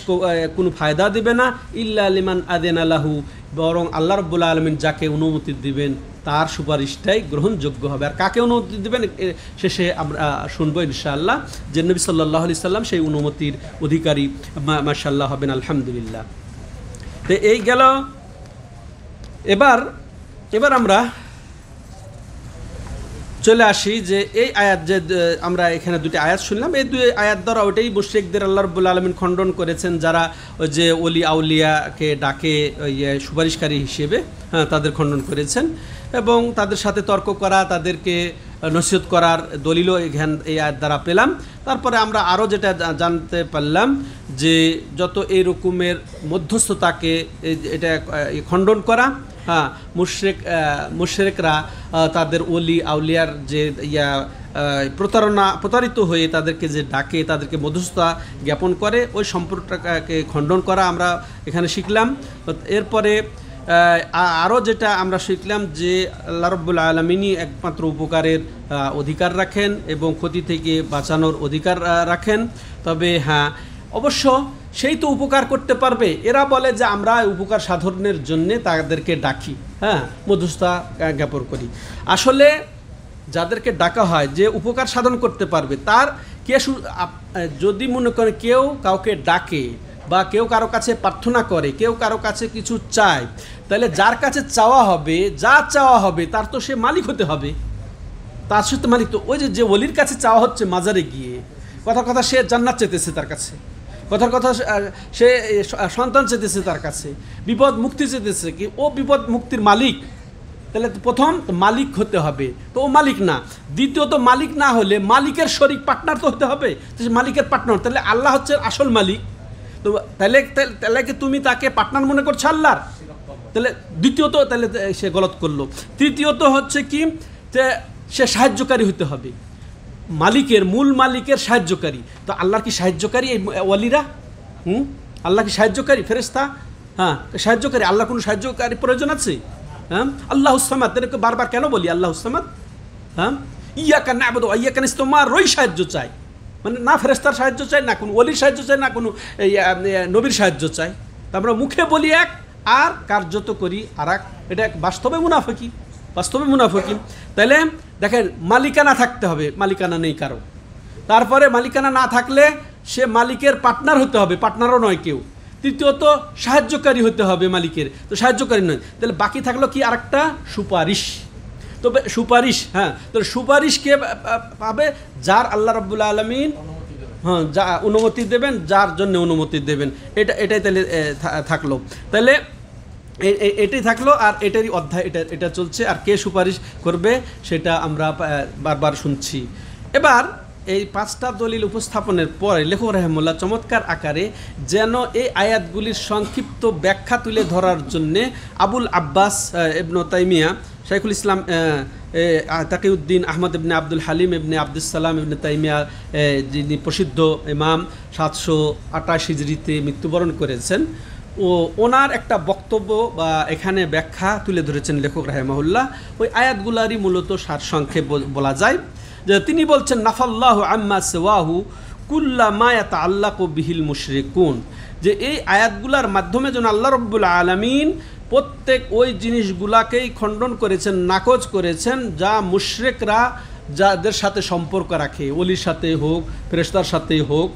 কোনো ফায়দা দেবে না, ইল্লা লিমান আযিনালাহু, বরং আল্লাহ রব্বুল আলামিন যাকে অনুমতি দিবেন তার সুপারিশটাই গ্রহণযোগ্য হবে। আর কাকে অনুমতি দেবেন শেষে আমরা শুনবো ইনশাআল্লাহ, যে নবী সাল্লাল্লাহু আলাইহি সাল্লাম সেই অনুমতির অধিকারী মাশাআল্লাহ হবেন, আলহামদুলিল্লাহ। তো এই গেল। এবার আমরা চলে আসি যে এই আয়াত, যে আমরা এখানে দুটি আয়াত শুনলাম, এই দুই আয়াত দ্বারা ওইটাই মুশরিকদের আল্লাহ রাব্বুল আলামিন খণ্ডন করেছেন, যারা ওই যে ওলি আউলিয়াকে ডাকে সুপারিশকারী হিসেবে, হ্যাঁ, তাদের খণ্ডন করেছেন। এবং তাদের সাথে তর্ক করা, তাদেরকে নসিহত করার দলিলও এই আয়াত দ্বারা পেলাম। তারপরে আমরা আরও যেটা জানতে পারলাম যে যত এই রকমের মধ্যস্থতাকে এটা খণ্ডন করা, হ্যাঁ, মুশরিকরা তাদের ওলি আউলিয়ার যে প্রতারিত হয়ে তাদেরকে যে ডাকে, তাদেরকে মধ্যস্থতা জ্ঞাপন করে, ওই সম্পর্কটাকে খণ্ডন করা আমরা এখানে শিখলাম। এরপরে আরও যেটা আমরা শিখলাম যে আল্লাহ রাব্বুল আলামিনই একমাত্র উপকারের অধিকার রাখেন এবং ক্ষতি থেকে বাঁচানোর অধিকার রাখেন। তবে হ্যাঁ, অবশ্য সেই তো উপকার করতে পারবে। এরা বলে যে আমরা উপকার সাধনের জন্যে তাদেরকে ডাকি, হ্যাঁ, মধ্যস্থতা জ্ঞাপন করি। আসলে যাদেরকে ডাকা হয় যে উপকার সাধন করতে পারবে, তার যদি মনে করে কেউ কাউকে ডাকে বা কেউ কারো কাছে প্রার্থনা করে, কেউ কারো কাছে কিছু চায়, তাহলে যার কাছে চাওয়া হবে, যা চাওয়া হবে তার তো সে মালিক হতে হবে, তার সাথে মালিক। তো ওই যে ওলির কাছে চাওয়া হচ্ছে মাজারে গিয়ে, কথা সে জান্নাত চেতেছে তার কাছে, কথা সে সন্তান চেতেছে তার কাছে, বিপদ মুক্তি চেতেছে, কি ও বিপদ মুক্তির মালিক, তাহলে প্রথম মালিক হতে হবে, তো ও মালিক না। দ্বিতীয়ত মালিক না হলে মালিকের শরিক পার্টনার তো হতে হবে, মালিকের পার্টনার, তাহলে আল্লাহ হচ্ছে আসল মালিক। তো তাহলে কি তুমি তাকে পার্টনার মনে করছো আল্লাহর? তাহলে দ্বিতীয়ত তাহলে সে গলত করলো। তৃতীয়ত হচ্ছে কি, সে সাহায্যকারী হতে হবে, মূল মালিকের সাহায্যকারী। তো আল্লাহর কি সাহায্যকারী এই ওয়ালিরা? আল্লাহ কি সাহায্যকারী? ফেরেশতা? হ্যাঁ, সাহায্যকারী। আল্লাহ কোনো সাহায্যকারী প্রয়োজন আছে? হ্যাঁ, আল্লাহুস সামাদ, এটাকে বারবার কেন বলি আল্লাহুস সামাদ? হ্যাঁ, ইয়াকা না'বুদু ওয়া ইয়াকা নাস্তাইন, তোমারই সাহায্য চাই, মানে না ফেরেশতার সাহায্য চাই, না কোনো ওলির সাহায্য চাই, না কোনো নবীর সাহায্য চাই। আমরা মুখে বলি এক আর কার্যত করি আর এক, এটা বাস্তবে মুনাফিকি। তাহলে দেখেন, মালিকানা থাকতে হবে, মালিকানা নেই কারো। তারপরে মালিকানা না থাকলে সে মালিকের পার্টনার হতে হবে, পার্টনারও নয় কেউ। তৃতীয়ত সাহায্যকারী হতে হবে মালিকের, তো সাহায্যকারী নয়। তাহলে বাকি থাকলো কি আরেকটা, সুপারিশ। তবে সুপারিশ, হ্যাঁ, তো সুপারিশ কে পাবে? যার আল্লাহ রাব্বুল আলামিন, হ্যাঁ, যা অনুমতি দেবেন, যার জন্য অনুমতি দেবেন, এটাই তাহলে থাকলো। তাহলে এটাই থাকলো, আর এটারই অধ্যায় এটা চলছে। আর কে সুপারিশ করবে সেটা আমরা বারবার শুনছি। এবার এই 5টা দলিল উপস্থাপনের পরে লেখক রাহিমাহুল্লাহ চমৎকার আকারে যেন এই আয়াতগুলির সংক্ষিপ্ত ব্যাখ্যা তুলে ধরার জন্যে আবুল আব্বাস ইবনে তাইমিয়া, শাইখুল ইসলাম তাকিউদ্দিন আহমদ ইবনে আব্দুল হালিম ইবনে আব্দুস সালাম ইবনে তাইমিয়া, যিনি প্রসিদ্ধ ইমাম, 728 হিজরিতে মৃত্যুবরণ করেছেন, ওনার একটা বক্তব্য বা এখানে ব্যাখ্যা তুলে ধরেছেন লেখক রাহিমাহুল্লাহ। ওই আয়াতগুলারই মূলত সারসংক্ষেপ বলা যায়। যে তিনি বলছেন, নাফাল্লাহু আম্মা সিওয়াহু কুল্লা মা ইয়াতাআল্লাকু বিহিল মুশরিকুন, যে এই আয়াতগুলার মাধ্যমে যেন আল্লাহ রাব্বুল আলামিন প্রত্যেক ওই জিনিসগুলাকেই খণ্ডন করেছেন, নাকচ করেছেন, যা মুশরিকরা যাদের সাথে সম্পর্ক রাখে, ওলির সাথে হোক, ফেরেশতার সাথে হোক,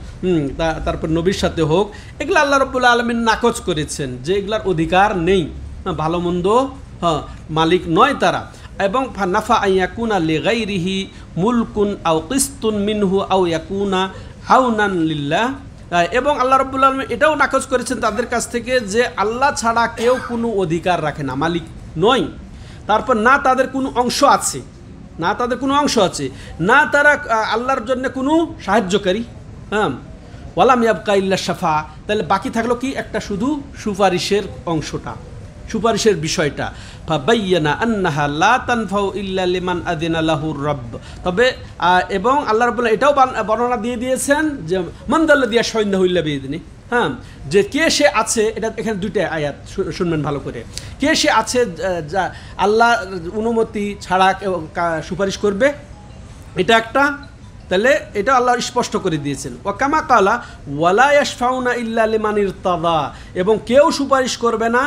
তারপর নবীর সাথে হোক, এগুলো আল্লাহ রাব্বুল আলামিন নাকচ করেছেন, যে এগুলার অধিকার নেই, ভালো মন্দ মালিক নয় তারা। এবং ফানাফা আইয়াকুনা লিগাইরিহি মুলকুন আও কিস্তুন মিনহু আও ইয়াকুনা আউনান লিল্লাহ, এবং আল্লাহ রাব্বুল আলামিন এটাও নাকচ করেছেন তাদের কাছ থেকে যে আল্লাহ ছাড়া কেউ কোনো অধিকার রাখে না, মালিক নয়। তারপর না তাদের কোনো অংশ আছে, না তারা আল্লাহর জন্য কোনো সাহায্যকারী, হ্যাঁ, ওয়ালাম ইয়াবকা ইল্লা শাফা, তাহলে বাকি থাকলো কি একটা শুধু সুপারিশের অংশটা, সুপারিশের বিষয়টা। ফাবাইয়ানা আন্নাহা লা তানফাউ ইল্লা লিমান আযিনা লাহুর রাব্ব, তবে এবং আল্লাহ রাব্বুল এটাও বর্ণনা দিয়ে দিয়েছেন যে মান দাল্লাযী ইয়াশফাউ ইল্লা বিইذনি, হ্যাঁ, যে কে সে আছে, এটা এখানে দুইটা আয়াত শুনবেন ভালো করে, কে সে আছে যা আল্লাহ অনুমতি ছাড়া সুপারিশ করবে, এটা একটা, তাহলে এটা আল্লাহ স্পষ্ট করে দিয়েছেন। ওয়াকামা কালা ওয়ালা ইয়াশফাউনা ইল্লা লিমান ইরতাদা, এবং কেউ সুপারিশ করবে না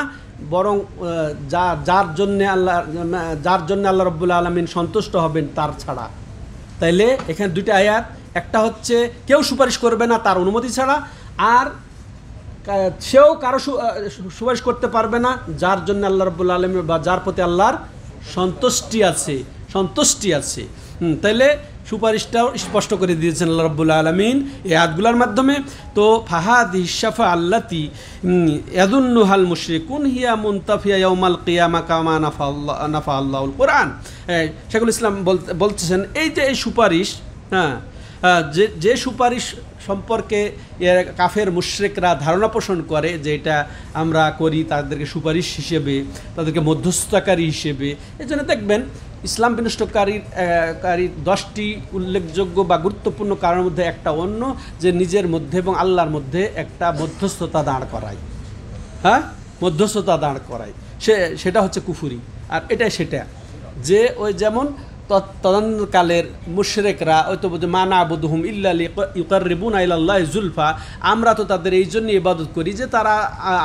বরং যার জন্যে আল্লাহ রাব্বুল আলামিন সন্তুষ্ট হবেন তার ছাড়া। তাইলে এখানে দুইটা আয়াত, একটা হচ্ছে কেউ সুপারিশ করবে না তার অনুমতি ছাড়া, আর সেও কারো সুপারিশ করতে পারবে না যার জন্য আল্লাহ রাব্বুল আলামিন বা যার প্রতি আল্লাহর সন্তুষ্টি আছে। তাইলে সুপারিশটাও স্পষ্ট করে দিয়েছেন আল্লাহ রাব্বুল আলামিন এই আয়াতগুলোর মাধ্যমে। তো ফাহাদিহি শাফা আল্লাতি ইয়াযুন্নুহাল মুশরিকুন হিয়া মুনতাফিয়া ইয়াউমাল কিয়ামা কামা নাফা আল্লাহুল কোরআন। শেখুল ইসলাম বলতেছেন এই যে এই সুপারিশ, হ্যাঁ, যে সুপারিশ সম্পর্কে কাফের মুশরিকরা ধারণা পোষণ করে যে এটা আমরা করি তাদেরকে সুপারিশ হিসেবে, তাদেরকে মধ্যস্থতাকারী হিসেবে, এই জন্য দেখবেন ইসলাম বিনষ্টকারী 10টি উল্লেখযোগ্য বা গুরুত্বপূর্ণ কারণের মধ্যে একটা অন্য যে নিজের মধ্যে এবং আল্লাহর মধ্যে একটা মধ্যস্থতা দাঁড় করায়, হ্যাঁ, মধ্যস্থতা দাঁড় করায়, সেটা হচ্ছে কুফুরি। আর এটাই সেটা যে ওই যেমন তদানীকালের মুশরিকরা ওই তো মা না'বুদুহুম ইল্লা লিইউকাররিবুনা ইলাল্লাহি যুলফা, আমরা তো তাদের এই জন্য ইবাদত করি যে তারা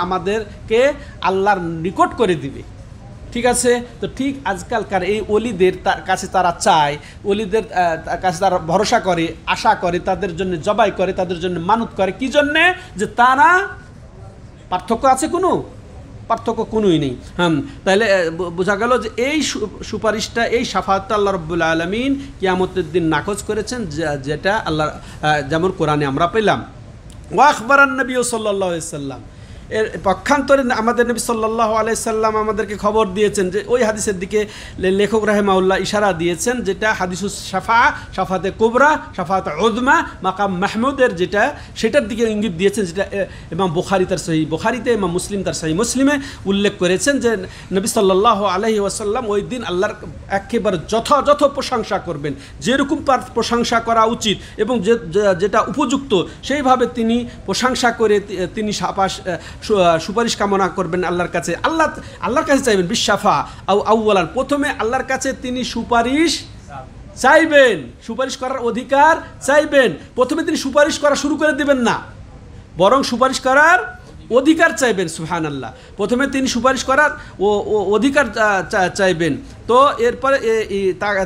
আমাদেরকে আল্লাহর নিকট করে দিবে। ঠিক আছে, তো ঠিক আজকালকার এই অলিদের কাছে তারা চায়, অলিদের কাছে তারা ভরসা করে, আশা করে, তাদের জন্য জবাই করে, তাদের জন্য মানত করে, কি জন্যে? যে তারা পার্থক্য আছে, কোনো পার্থক্য কোনোই নেই। তাহলে বোঝা গেল যে এই সুপারিশটা, এই শাফাআতটা আল্লাহ রাব্বুল আলামিন কিয়ামতের দিন নাকচ করেছেন, যেটা আল্লাহ যেমন কোরআনে আমরা পেলাম। ওয়া আখবারান নবী সাল্লাল্লাহু আলাইহি সাল্লাম, এর পক্ষান্তরে আমাদের নবী সাল্লাল্লাহু আলাইহি সাল্লাম আমাদেরকে খবর দিয়েছেন যে ওই হাদিসের দিকে লেখক রাহিমাহুল্লাহ ইশারা দিয়েছেন, যেটা হাদিসুস শাফাতে কুবরা, শাফাতে উযমা, মাকাম মাহমুদের যেটা, সেটার দিকে ইঙ্গিত দিয়েছেন, যেটা ইমাম বুখারী তার সহিহ বুখারীতে, ইমাম মুসলিম তার সহিহ মুসলিমে উল্লেখ করেছেন যে নবী সাল্লাল্লাহু আলাইহি ওয়াসাল্লাম ওই দিন আল্লাহর একেবারে যথাযথ প্রশংসা করবেন, যেরকম তার প্রশংসা করা উচিত এবং যেটা উপযুক্ত সেইভাবে তিনি প্রশংসা করে তিনি সুপারিশ কামনা করবেন আল্লাহর কাছে, আল্লাহর কাছে চাইবেন। বিশাফা আউয়ালান, প্রথমে আল্লাহর কাছে তিনি সুপারিশ চাইবেন, সুপারিশ করার অধিকার চাইবেন। প্রথমে তিনি সুপারিশ করা শুরু করে দিবেন না, বরং সুপারিশ করার অধিকার চাইবেন। সুবহানাল্লাহ, প্রথমে তিনি সুপারিশ করার অধিকার চাইবেন। তো এরপরে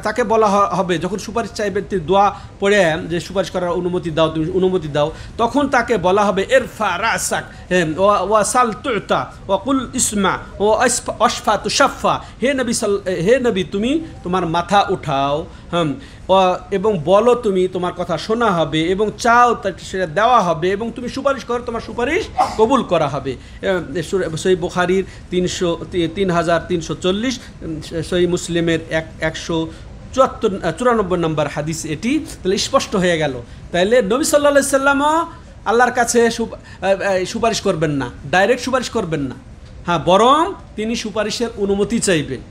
তাকে বলা হবে, যখন সুপারিশ চাইবেন তিনি দোয়া পড়ে যে সুপারিশ করার অনুমতি দাও, তুমি অনুমতি দাও, তখন তাকে বলা হবে ইরফা রাসাক ওয়া সাল তুতা ওয়া কুল ইসমা ও আশফা তুশাফা, হে নবী তুমি তোমার মাথা উঠাও, এবং বলো তুমি তোমার কথা শোনা হবে, এবং চাও তাকে সেটা দেওয়া হবে, এবং তুমি সুপারিশ করো তোমার সুপারিশ কবুল করা হবে। সহিহ বুখারীর 3340, সহিহ মুসলিমের 194 নম্বর হাদিস এটি। তাহলে স্পষ্ট হয়ে গেল, তাইলে নবী সাল্লাল্লাহু আলাইহি সাল্লামও আল্লাহর কাছে সুপারিশ করবেন না, ডাইরেক্ট সুপারিশ করবেন না, হ্যাঁ, বরং তিনি সুপারিশের অনুমতি চাইবেন।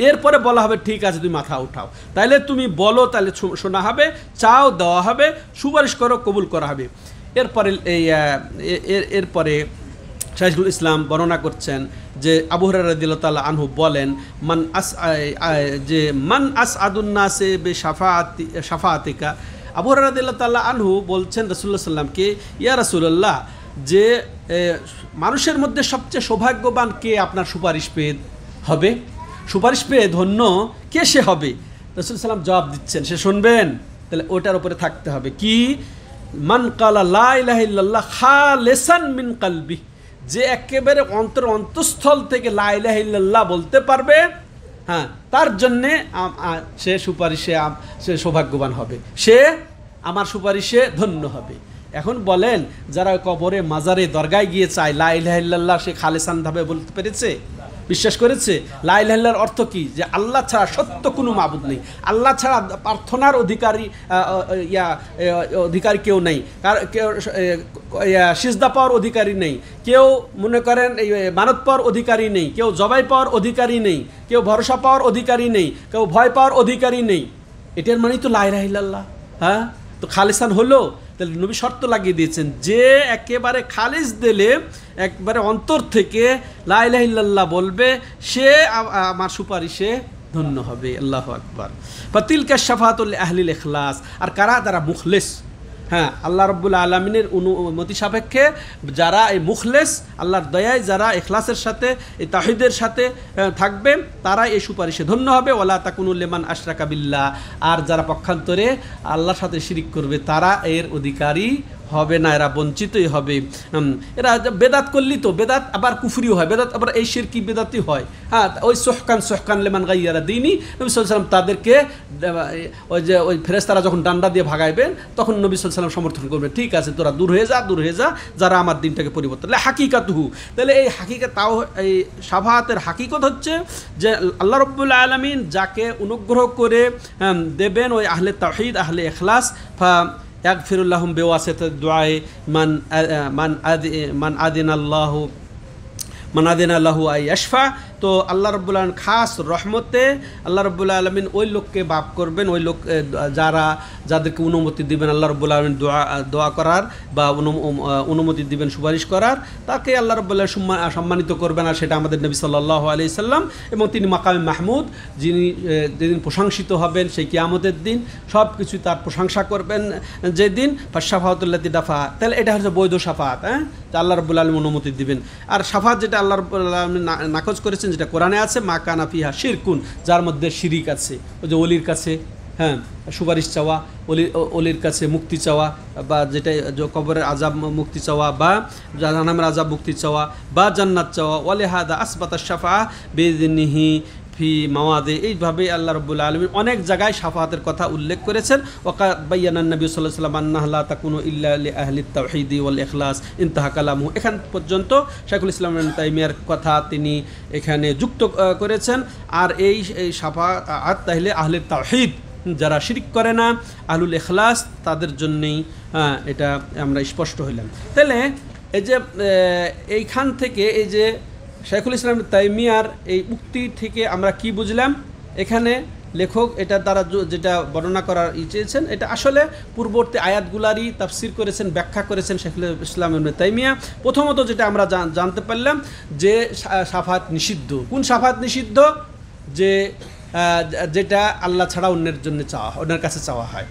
এরপরে বলা হবে ঠিক আছে তুমি মাথা উঠাও, তাইলে তুমি বলো, তাহলে শোনা হবে, চাও দেওয়া হবে, সুপারিশ করো কবুল করা হবে। এরপরে শাইখুল ইসলাম বর্ণনা করছেন যে আবু হুরায়রা রাদিয়াল্লাহু তাআলা আনহু বলেন, মান আসআদুন নাসে শাফাআতিকা। আবু হুরায়রা রাদিয়াল্লাহু তাআলা আনহু বলছেন রাসূলুল্লাহ সাল্লামকে, ইয়া রাসূলুল্লাহ, যে মানুষের মধ্যে সবচেয়ে সৌভাগ্যবান কে আপনার সুপারিশ পেয়ে হবে, সুপারিশ পেয়ে ধন্য কে সে হবে? রাসূল সাল্লাম জবাব দিচ্ছেন, সে শুনবেন, তাহলে ওটার উপরে থাকতে হবে কি? মান কালা লা ইলাহা ইল্লাল্লাহ খালিসান মিন কলবি, যে একেবারে অন্তঃস্থল থেকে লা ইলাহা ইল্লাল্লাহ বলতে পারবে, হ্যাঁ, তার জন্যে সে সুপারিশে সে সৌভাগ্যবান হবে, সে আমার সুপারিশে ধন্য হবে। এখন বলেন, যারা কবরে মাজারে দরগায় গিয়ে চায় লা ইলাহা ইল্লাল্লাহ, সে খালিসানভাবে বলতে পেরেছে, বিশ্বাস করেছে? লা ইলাহা ইল্লাল্লাহর অর্থ কি? যে আল্লাহ ছাড়া সত্য কোনো মাবুদ নেই, আল্লাহ ছাড়া প্রার্থনার অধিকারী কেউ নেই, সিজদা পাওয়ার অধিকারী নেই, কেউ মনে করেন এই মানত পাওয়ার অধিকারী নেই, কেউ জবাই পাওয়ার অধিকারী নেই, কেউ ভরসা পাওয়ার অধিকারী নেই, কেউ ভয় পাওয়ার অধিকারী নেই। এটার মানেই তো লা ইলাহা ইল্লাল্লাহ। হ্যাঁ, তো খালিসান হলো। তাহলে নবী শর্ত লাগিয়ে দিয়েছেন যে একেবারে খালিস দিলে, একবারে অন্তর থেকে লা ইলাহা ইল্লাল্লাহ বলবে, সে আমার সুপারিশে ধন্য হবে। আল্লাহু আকবার। ফাতিলকা শাফাতুল আহলিল ইখলাস। আর কারা? যারা মুখলেস। হ্যাঁ, আল্লাহ রাব্বুল আলামিনের অনুমতি সাপেক্ষে যারা এই মুখলেস, আল্লাহর দয়ায় যারা ইখলাসের সাথে, এই তাওহীদের সাথে থাকবে, তারা এই সুপারিশে ধন্য হবে। ওয়ালা তাকুনু লিমান আশরাকা বিল্লাহ। আর যারা পক্ষান্তরে আল্লাহর সাথে শিরিক করবে, তারা এর অধিকারী হবে না, এরা বঞ্চিতই হবে। এরা বেদাত করলি তো, বেদাত আবার কুফরিও হয়, বেদাত আবার এই শিরকি বেদাতই হয়। হ্যাঁ, ওই সোহকান লেমান গাইয়ারা দিনই নবী সাল্লাল্লাহু আলাইহি ওয়াসাল্লাম তাদেরকে ওই ফেরেশতারা যখন ডান্ডা দিয়ে ভাগাইবেন, তখন নবী সাল্লাল্লাহু আলাইহি ওয়াসাল্লাম সমর্থন করবেন, ঠিক আছে তোরা দূর হয়ে যা, যারা আমার দিনটাকে পরিবর্তন। তাহলে হাকিকাতুহু, তাহলে এই হাকিকাত, তাও এই শাফাআতের হাকিকত হচ্ছে যে আল্লাহ রাব্বুল আলামিন যাকে অনুগ্রহ করে দেবেন ওই আহলে তাওহীদ, আহলে ইখলাস, ইয়াগফিরুল্লাহুম বিওয়াসিতাত দুআয়ে মান আদিনা লাহু আই ইয়াশফা। তো আল্লাহ রাব্বুল আলামিন খাস রহমতে আল্লাহ রাব্বুল আলামিন ওই লোককে মাফ করবেন, ওই লোক যাদেরকে অনুমতি দিবেন আল্লাহ রাব্বুল আলামিন দোয়া করার বা অনুমতি দিবেন সুপারিশ করার, তাকে আল্লাহ রাব্বুল আলামিন সম্মানিত করবেন। আর সেটা আমাদের নবী সাল্লাল্লাহু আলাইহি সাল্লাম, এবং তিনি মাকামে মাহমুদ, যিনি যেদিন প্রশংসিত হবেন সেই কিয়ামতের দিন, সব কিছু তার প্রশংসা করবেন যেদিন। ফাশফাআতুল্লাতি দাফা, তাহলে এটা হচ্ছে বৈধ শাফাআত। হ্যাঁ, আল্লাহ রাব্বুল আলামিন অনুমতি দিবেন। আর শাফাআত যেটা আল্লাহ রাব্বুল আলামিন নাকচ করেছেন, যেটা কোরআনে আছে, মা কানা ফিহা শিরকুন, যার মধ্যে শিরিক আছে। ওই যে অলির কাছে সুপারিশ চাওয়া, অলির কাছে মুক্তি চাওয়া, বা যেটা কবরের আযাব মুক্তি চাওয়া, বা জাহান্নামের আযাব মুক্তি চাওয়া, বা জান্নাত চাওয়া। ওয়ালিহাদা আসবাতা শাফাআহ বিইযনিহি ফি মাওয়াদে। এইভাবে আল্লাহ রাব্বুল আলামিন অনেক জায়গায় শাফাআতের কথা উল্লেখ করেছেন। ওয়াকাদ বায়্যানা নবী সাল্লাল্লাহু আলাইহি ওয়াসাল্লাম আন্নাহা লা তাকুনু ইল্লা লি আহলিত তাওহীদি ওয়াল ইখলাস, ইনতাহা কালামু। এখান পর্যন্ত শাইখুল ইসলাম ইবনে তাইমিয়ার কথা তিনি এখানে যুক্ত করেছেন। আর এই শাফাআত তাহলে আহলে তাওহীদ, যারা শিরিক করে না, আহলুল ইখলাস, তাদের জন্যই এটা আমরা স্পষ্ট হইলাম। তাহলে এই যে এইখান থেকে এই যে শাইখুল ইসলাম তাইমিয়ার এই উক্তি থেকে আমরা কি বুঝলাম? এখানে লেখক এটা দ্বারা যেটা বর্ণনা করার চেয়েছেন, এটা আসলে পূর্ববর্তী আয়াতগুলারই তাফসির করেছেন, ব্যাখ্যা করেছেন শাইখুল ইসলাম ইবনে তাইমিয়া। প্রথমত যেটা আমরা জানতে পারলাম যে শাফাআত নিষিদ্ধ। কোন শাফাআত নিষিদ্ধ? যেটা আল্লাহ ছাড়া অন্যের জন্য চাওয়া, অন্যের কাছে চাওয়া হয়,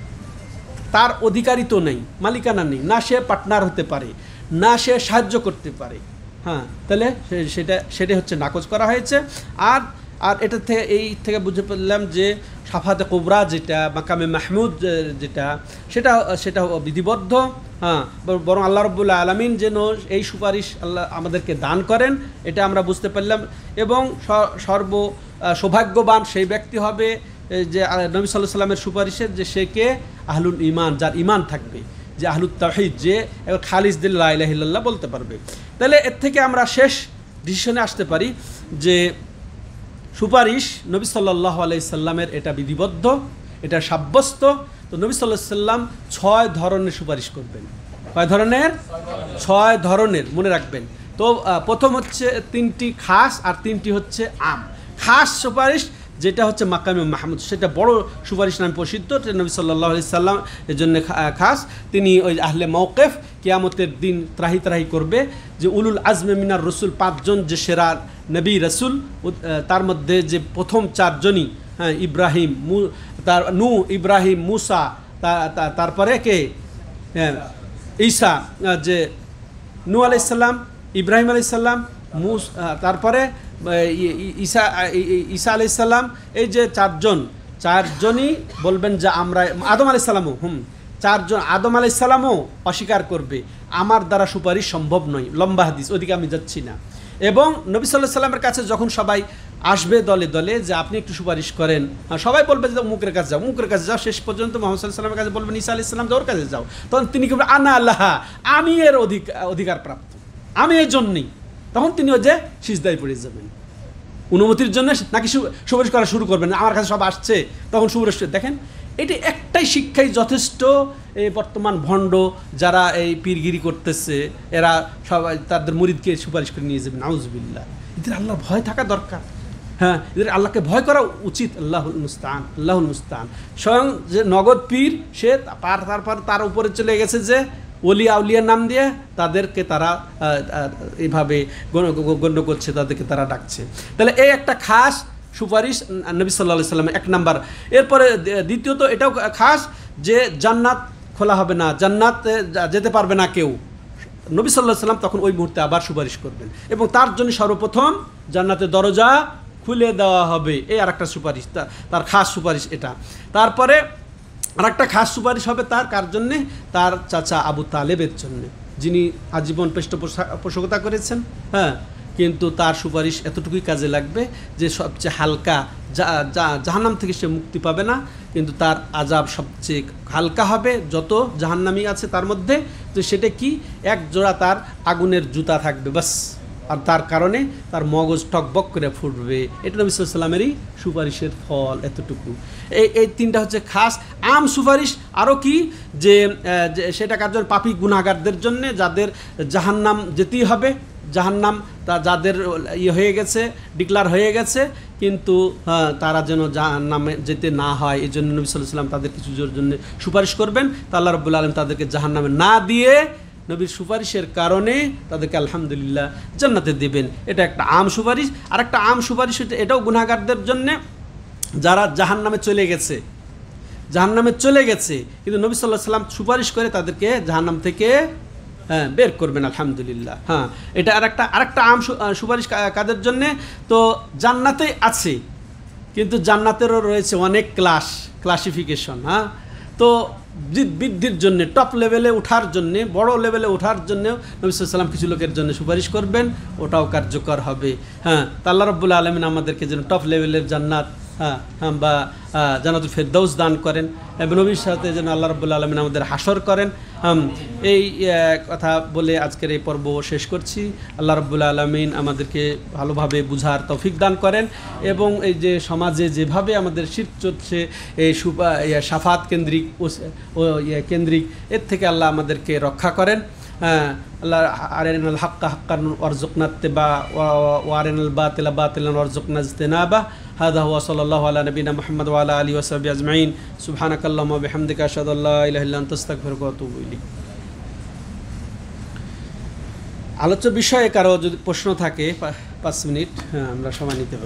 তার অধিকারিত নেই, মালিকানা নেই, না সে পার্টনার হতে পারে, না সে সাহায্য করতে পারে। হ্যাঁ, তাহলে সেটা হচ্ছে নাকচ করা হয়েছে। আর এটা থেকে থেকে বুঝে পেলাম যে শাফাআতে কুবরা যেটা মাকামে মাহমুদ যেটা, সেটা বিধিবদ্ধ। হ্যাঁ, বরং আল্লাহ রাব্বুল আলামিন যেন এই সুপারিশ আল্লাহ আমাদেরকে দান করেন, এটা আমরা বুঝতে পারলাম। এবং সৌভাগ্যবান সেই ব্যক্তি হবে যে নবী সাল্লাল্লাহু আলাইহি ওয়াসাল্লামের সুপারিশের, যে সে কে? আহলুল ঈমান, যার ঈমান থাকবে, যে আহলুত তাওহীদ, যে খালিস দিল লা ইলাহা ইল্লাল্লাহ বলতে পারবে। তাহলে এর থেকে আমরা শেষ ডিসিশনে আসতে পারি যে সুপারিশ নবী সাল্লাল্লাহু আলাইহি সাল্লামের এটা বিধিবদ্ধ, এটা সাব্যস্ত। তো নবী সাল্লাল্লাহু আলাইহি সাল্লাম 6 ধরনের সুপারিশ করবেন। কয় ধরনের? 6 ধরনের, মনে রাখবেন। তো প্রথম হচ্ছে 3টি খাস আর 3টি হচ্ছে আম। খাস সুপারিশ যেটা হচ্ছে মাকামে মাহমুদ, সেটা বড় সুপারিশ নামে প্রসিদ্ধ, নবী সাল্লাল্লাহু আলাইহি সাল্লাম এর জন্য খাস। তিনি ওই আহলে মওকিফ কিয়ামতের দিন ত্রাহি করবে যে উলুল আজমে মিনার রসুল, 5 জন যে সেরা নবী রসুল, তার মধ্যে যে প্রথম 4 জনই, হ্যাঁ, ইব্রাহিম, ইব্রাহিম, মুসা, তারপরে কে? ঈসা, যে নূহ আলাইহিস সালাম, ইব্রাহিম আলাইহিস সালাম, তারপরে ঈসা আলাইহিস সালাম। এই যে 4 জনই বলবেন যে আমরা, আদম আলাইহিস সালামও 4 জন, আদম আলাইহিস সালামও অস্বীকার করবে, আমার দ্বারা সুপারিশ সম্ভব নয়। লম্বা হাদিস, ওদিকে আমি যাচ্ছি না। এবং নবী সাল্লাল্লাহু আলাইহি সাল্লামের কাছে যখন সবাই আসবে দলে দলে যে আপনি একটু সুপারিশ করেন, সবাই বলবে যে মুখের কাছে যাও, শেষ পর্যন্ত মুহাম্মদ সাল্লাল্লাহু আলাইহি সাল্লামের কাছে বলবেন ঈসা আলাইহিস সালাম, ওর কাছে যাও। তখন তিনি কি বলবেন? আনা আল্লাহ, আমি এর অধিকার প্রাপ্ত, আমি এই জন্যই। তখন তিনি ওই যে সিজদায় পড়ে যাবেন অনুমতির জন্য, নাকি সুপারিশ করা শুরু করবেন। আমার কাছে সব আসছে, তখন সুপারিশ। দেখেন এটি একটাই শিক্ষাই যথেষ্ট। এই বর্তমান ভণ্ড যারা এই পীরগিরি করতেছে, এরা সবাই তাদের মুরিদকে সুপারিশ করে নিয়ে যাবে, নাউজুবিল্লাহ। এদের আল্লাহর ভয় থাকা দরকার। হ্যাঁ, এদের আল্লাহকে ভয় করা উচিত। আল্লাহুল মুস্তাআন, আল্লাহুল মুস্তাআন। স্বয়ং যে নগদ পীর, সে তারপর তার উপরে চলে গেছে যে ওলিয়া আউলিয়ার নাম দিয়ে তাদেরকে তারা এইভাবে গণ্য করছে, তাদেরকে তারা ডাকছে। তাহলে এই একটা খাস সুপারিশ নবী সাল্লাল্লাহু আলাইহি সাল্লাম, এক নাম্বার। এরপরে দ্বিতীয়ত এটাও খাস যে জান্নাত খোলা হবে না, জান্নাতে যেতে পারবে না কেউ। নবী সাল্লাল্লাহু আলাইহি সাল্লাম তখন ওই মুহূর্তে আবার সুপারিশ করবেন এবং তার জন্য সর্বপ্রথম জান্নাতের দরজা খুলে দেওয়া হবে। এই আর একটা সুপারিশ, তার খাস সুপারিশ এটা। তারপরে আর একটা খাস সুপারিশ হবে তার কার জন্যে? তার চাচা আবু তালেবের জন্যে, যিনি আজীবন পৃষ্ঠপোষকতা করেছেন। হ্যাঁ, কিন্তু তার সুপারিশ এতটুকুই কাজে লাগবে যে সবচেয়ে হালকা, জাহান্নাম থেকে সে মুক্তি পাবে না, কিন্তু তার আযাব সবচেয়ে হালকা হবে যত জাহান্নামী আছে তার মধ্যে। তো সেটা কি? এক জোড়া তার আগুনের জুতা থাকবে বাস, আর তার কারণে তার মগজ টকবক করে ফুটবে। এটা নবী সাল্লাল্লাহু আলাইহি ওয়াসাল্লামেরই সুপারিশের ফল, এতটুকু। এই তিনটা হচ্ছে খাস। আম সুপারিশ আরও কি, যে সেটা কার জন্য? পাপী গুনাহগারদের জন্য, যাদের জাহান্নাম যেতেই হবে, জাহান্নাম যাদের হয়ে গেছে, ডিক্লার হয়ে গেছে, কিন্তু তারা যেন জাহান্নামে যেতে না হয়, এই জন্য নবী সাল্লাল্লাহু আলাইহি ওয়াসাল্লাম তাদের কিছু জন্য সুপারিশ করবেন। তা আল্লাহ রাব্বুল আলামিন তাদেরকে জাহান্নামে না দিয়ে নবীর সুপারিশের কারণে তাদেরকে আলহামদুলিল্লাহ জান্নাতে দেবেন। এটা একটা আম সুপারিশ। আর একটা আম সুপারিশ এটাও গুনাহগারদের জন্যে, যারা জাহান্নামে চলে গেছে, কিন্তু নবী সাল্লাল্লাহু আলাইহি ওয়াসাল্লাম সুপারিশ করে তাদেরকে জাহান্নাম থেকে বের করবেন, আলহামদুলিল্লাহ। হ্যাঁ, এটা আরেকটা আম সুপারিশ কাদের জন্যে? তো জান্নাতেই আছে, কিন্তু জান্নাতেরও রয়েছে অনেক ক্লাসিফিকেশন। হ্যাঁ, তো বৃদ্ধির জন্য, টপ লেভেলে ওঠার জন্যে, বড় লেভেলে ওঠার জন্য নবী সাল্লাল্লাহু আলাইহি ওয়াসাল্লাম কিছু লোকের জন্য সুপারিশ করবেন, ওটাও কার্যকর হবে। হ্যাঁ, তা আল্লাহ রাব্বুল আলামিন আমাদেরকে যেন টপ লেভেলের জান্নাত বা জান্নাতুল ফেরদাউস দান করেন, এবং নবীর সাথে যেন আল্লাহ রাব্বুল আলামিন আমাদের হাসর করেন। এই কথা বলে আজকের এই পর্ব শেষ করছি। আল্লাহ রাব্বুল আলামিন আমাদেরকে ভালোভাবে বুঝার তৌফিক দান করেন, এবং এই যে সমাজে যেভাবে আমাদের শিরক চলছে, এই শাফাত কেন্দ্রিক এর থেকে আল্লাহ আমাদেরকে রক্ষা করেন। আল্লাহ আরিনাল হাক্কা হাক্কান ওয়ারযুকনা ইত্তিবা ওয়া আরিনাল বাতিলা বাতিলান ওয়ারযুকনা ইজতিনাবা। হাযা হুয়া সাল্লাল্লাহু আলা নবিনা মুহাম্মদ ওয়া আলা আলিহি ওয়া সাহবিহি আজমাইন। সুবহানাকাল্লাহুম্মা ওয়া বিহামদিকা আশহাদু আল্লা ইলাহা ইল্লা আনতা আস্তাগফিরুকা ওয়া আতুবু ইলাইক। আলোচ্য বিষয়ে কারো যদি প্রশ্ন থাকে 5 মিনিট আমরা সময় নিতে পারি।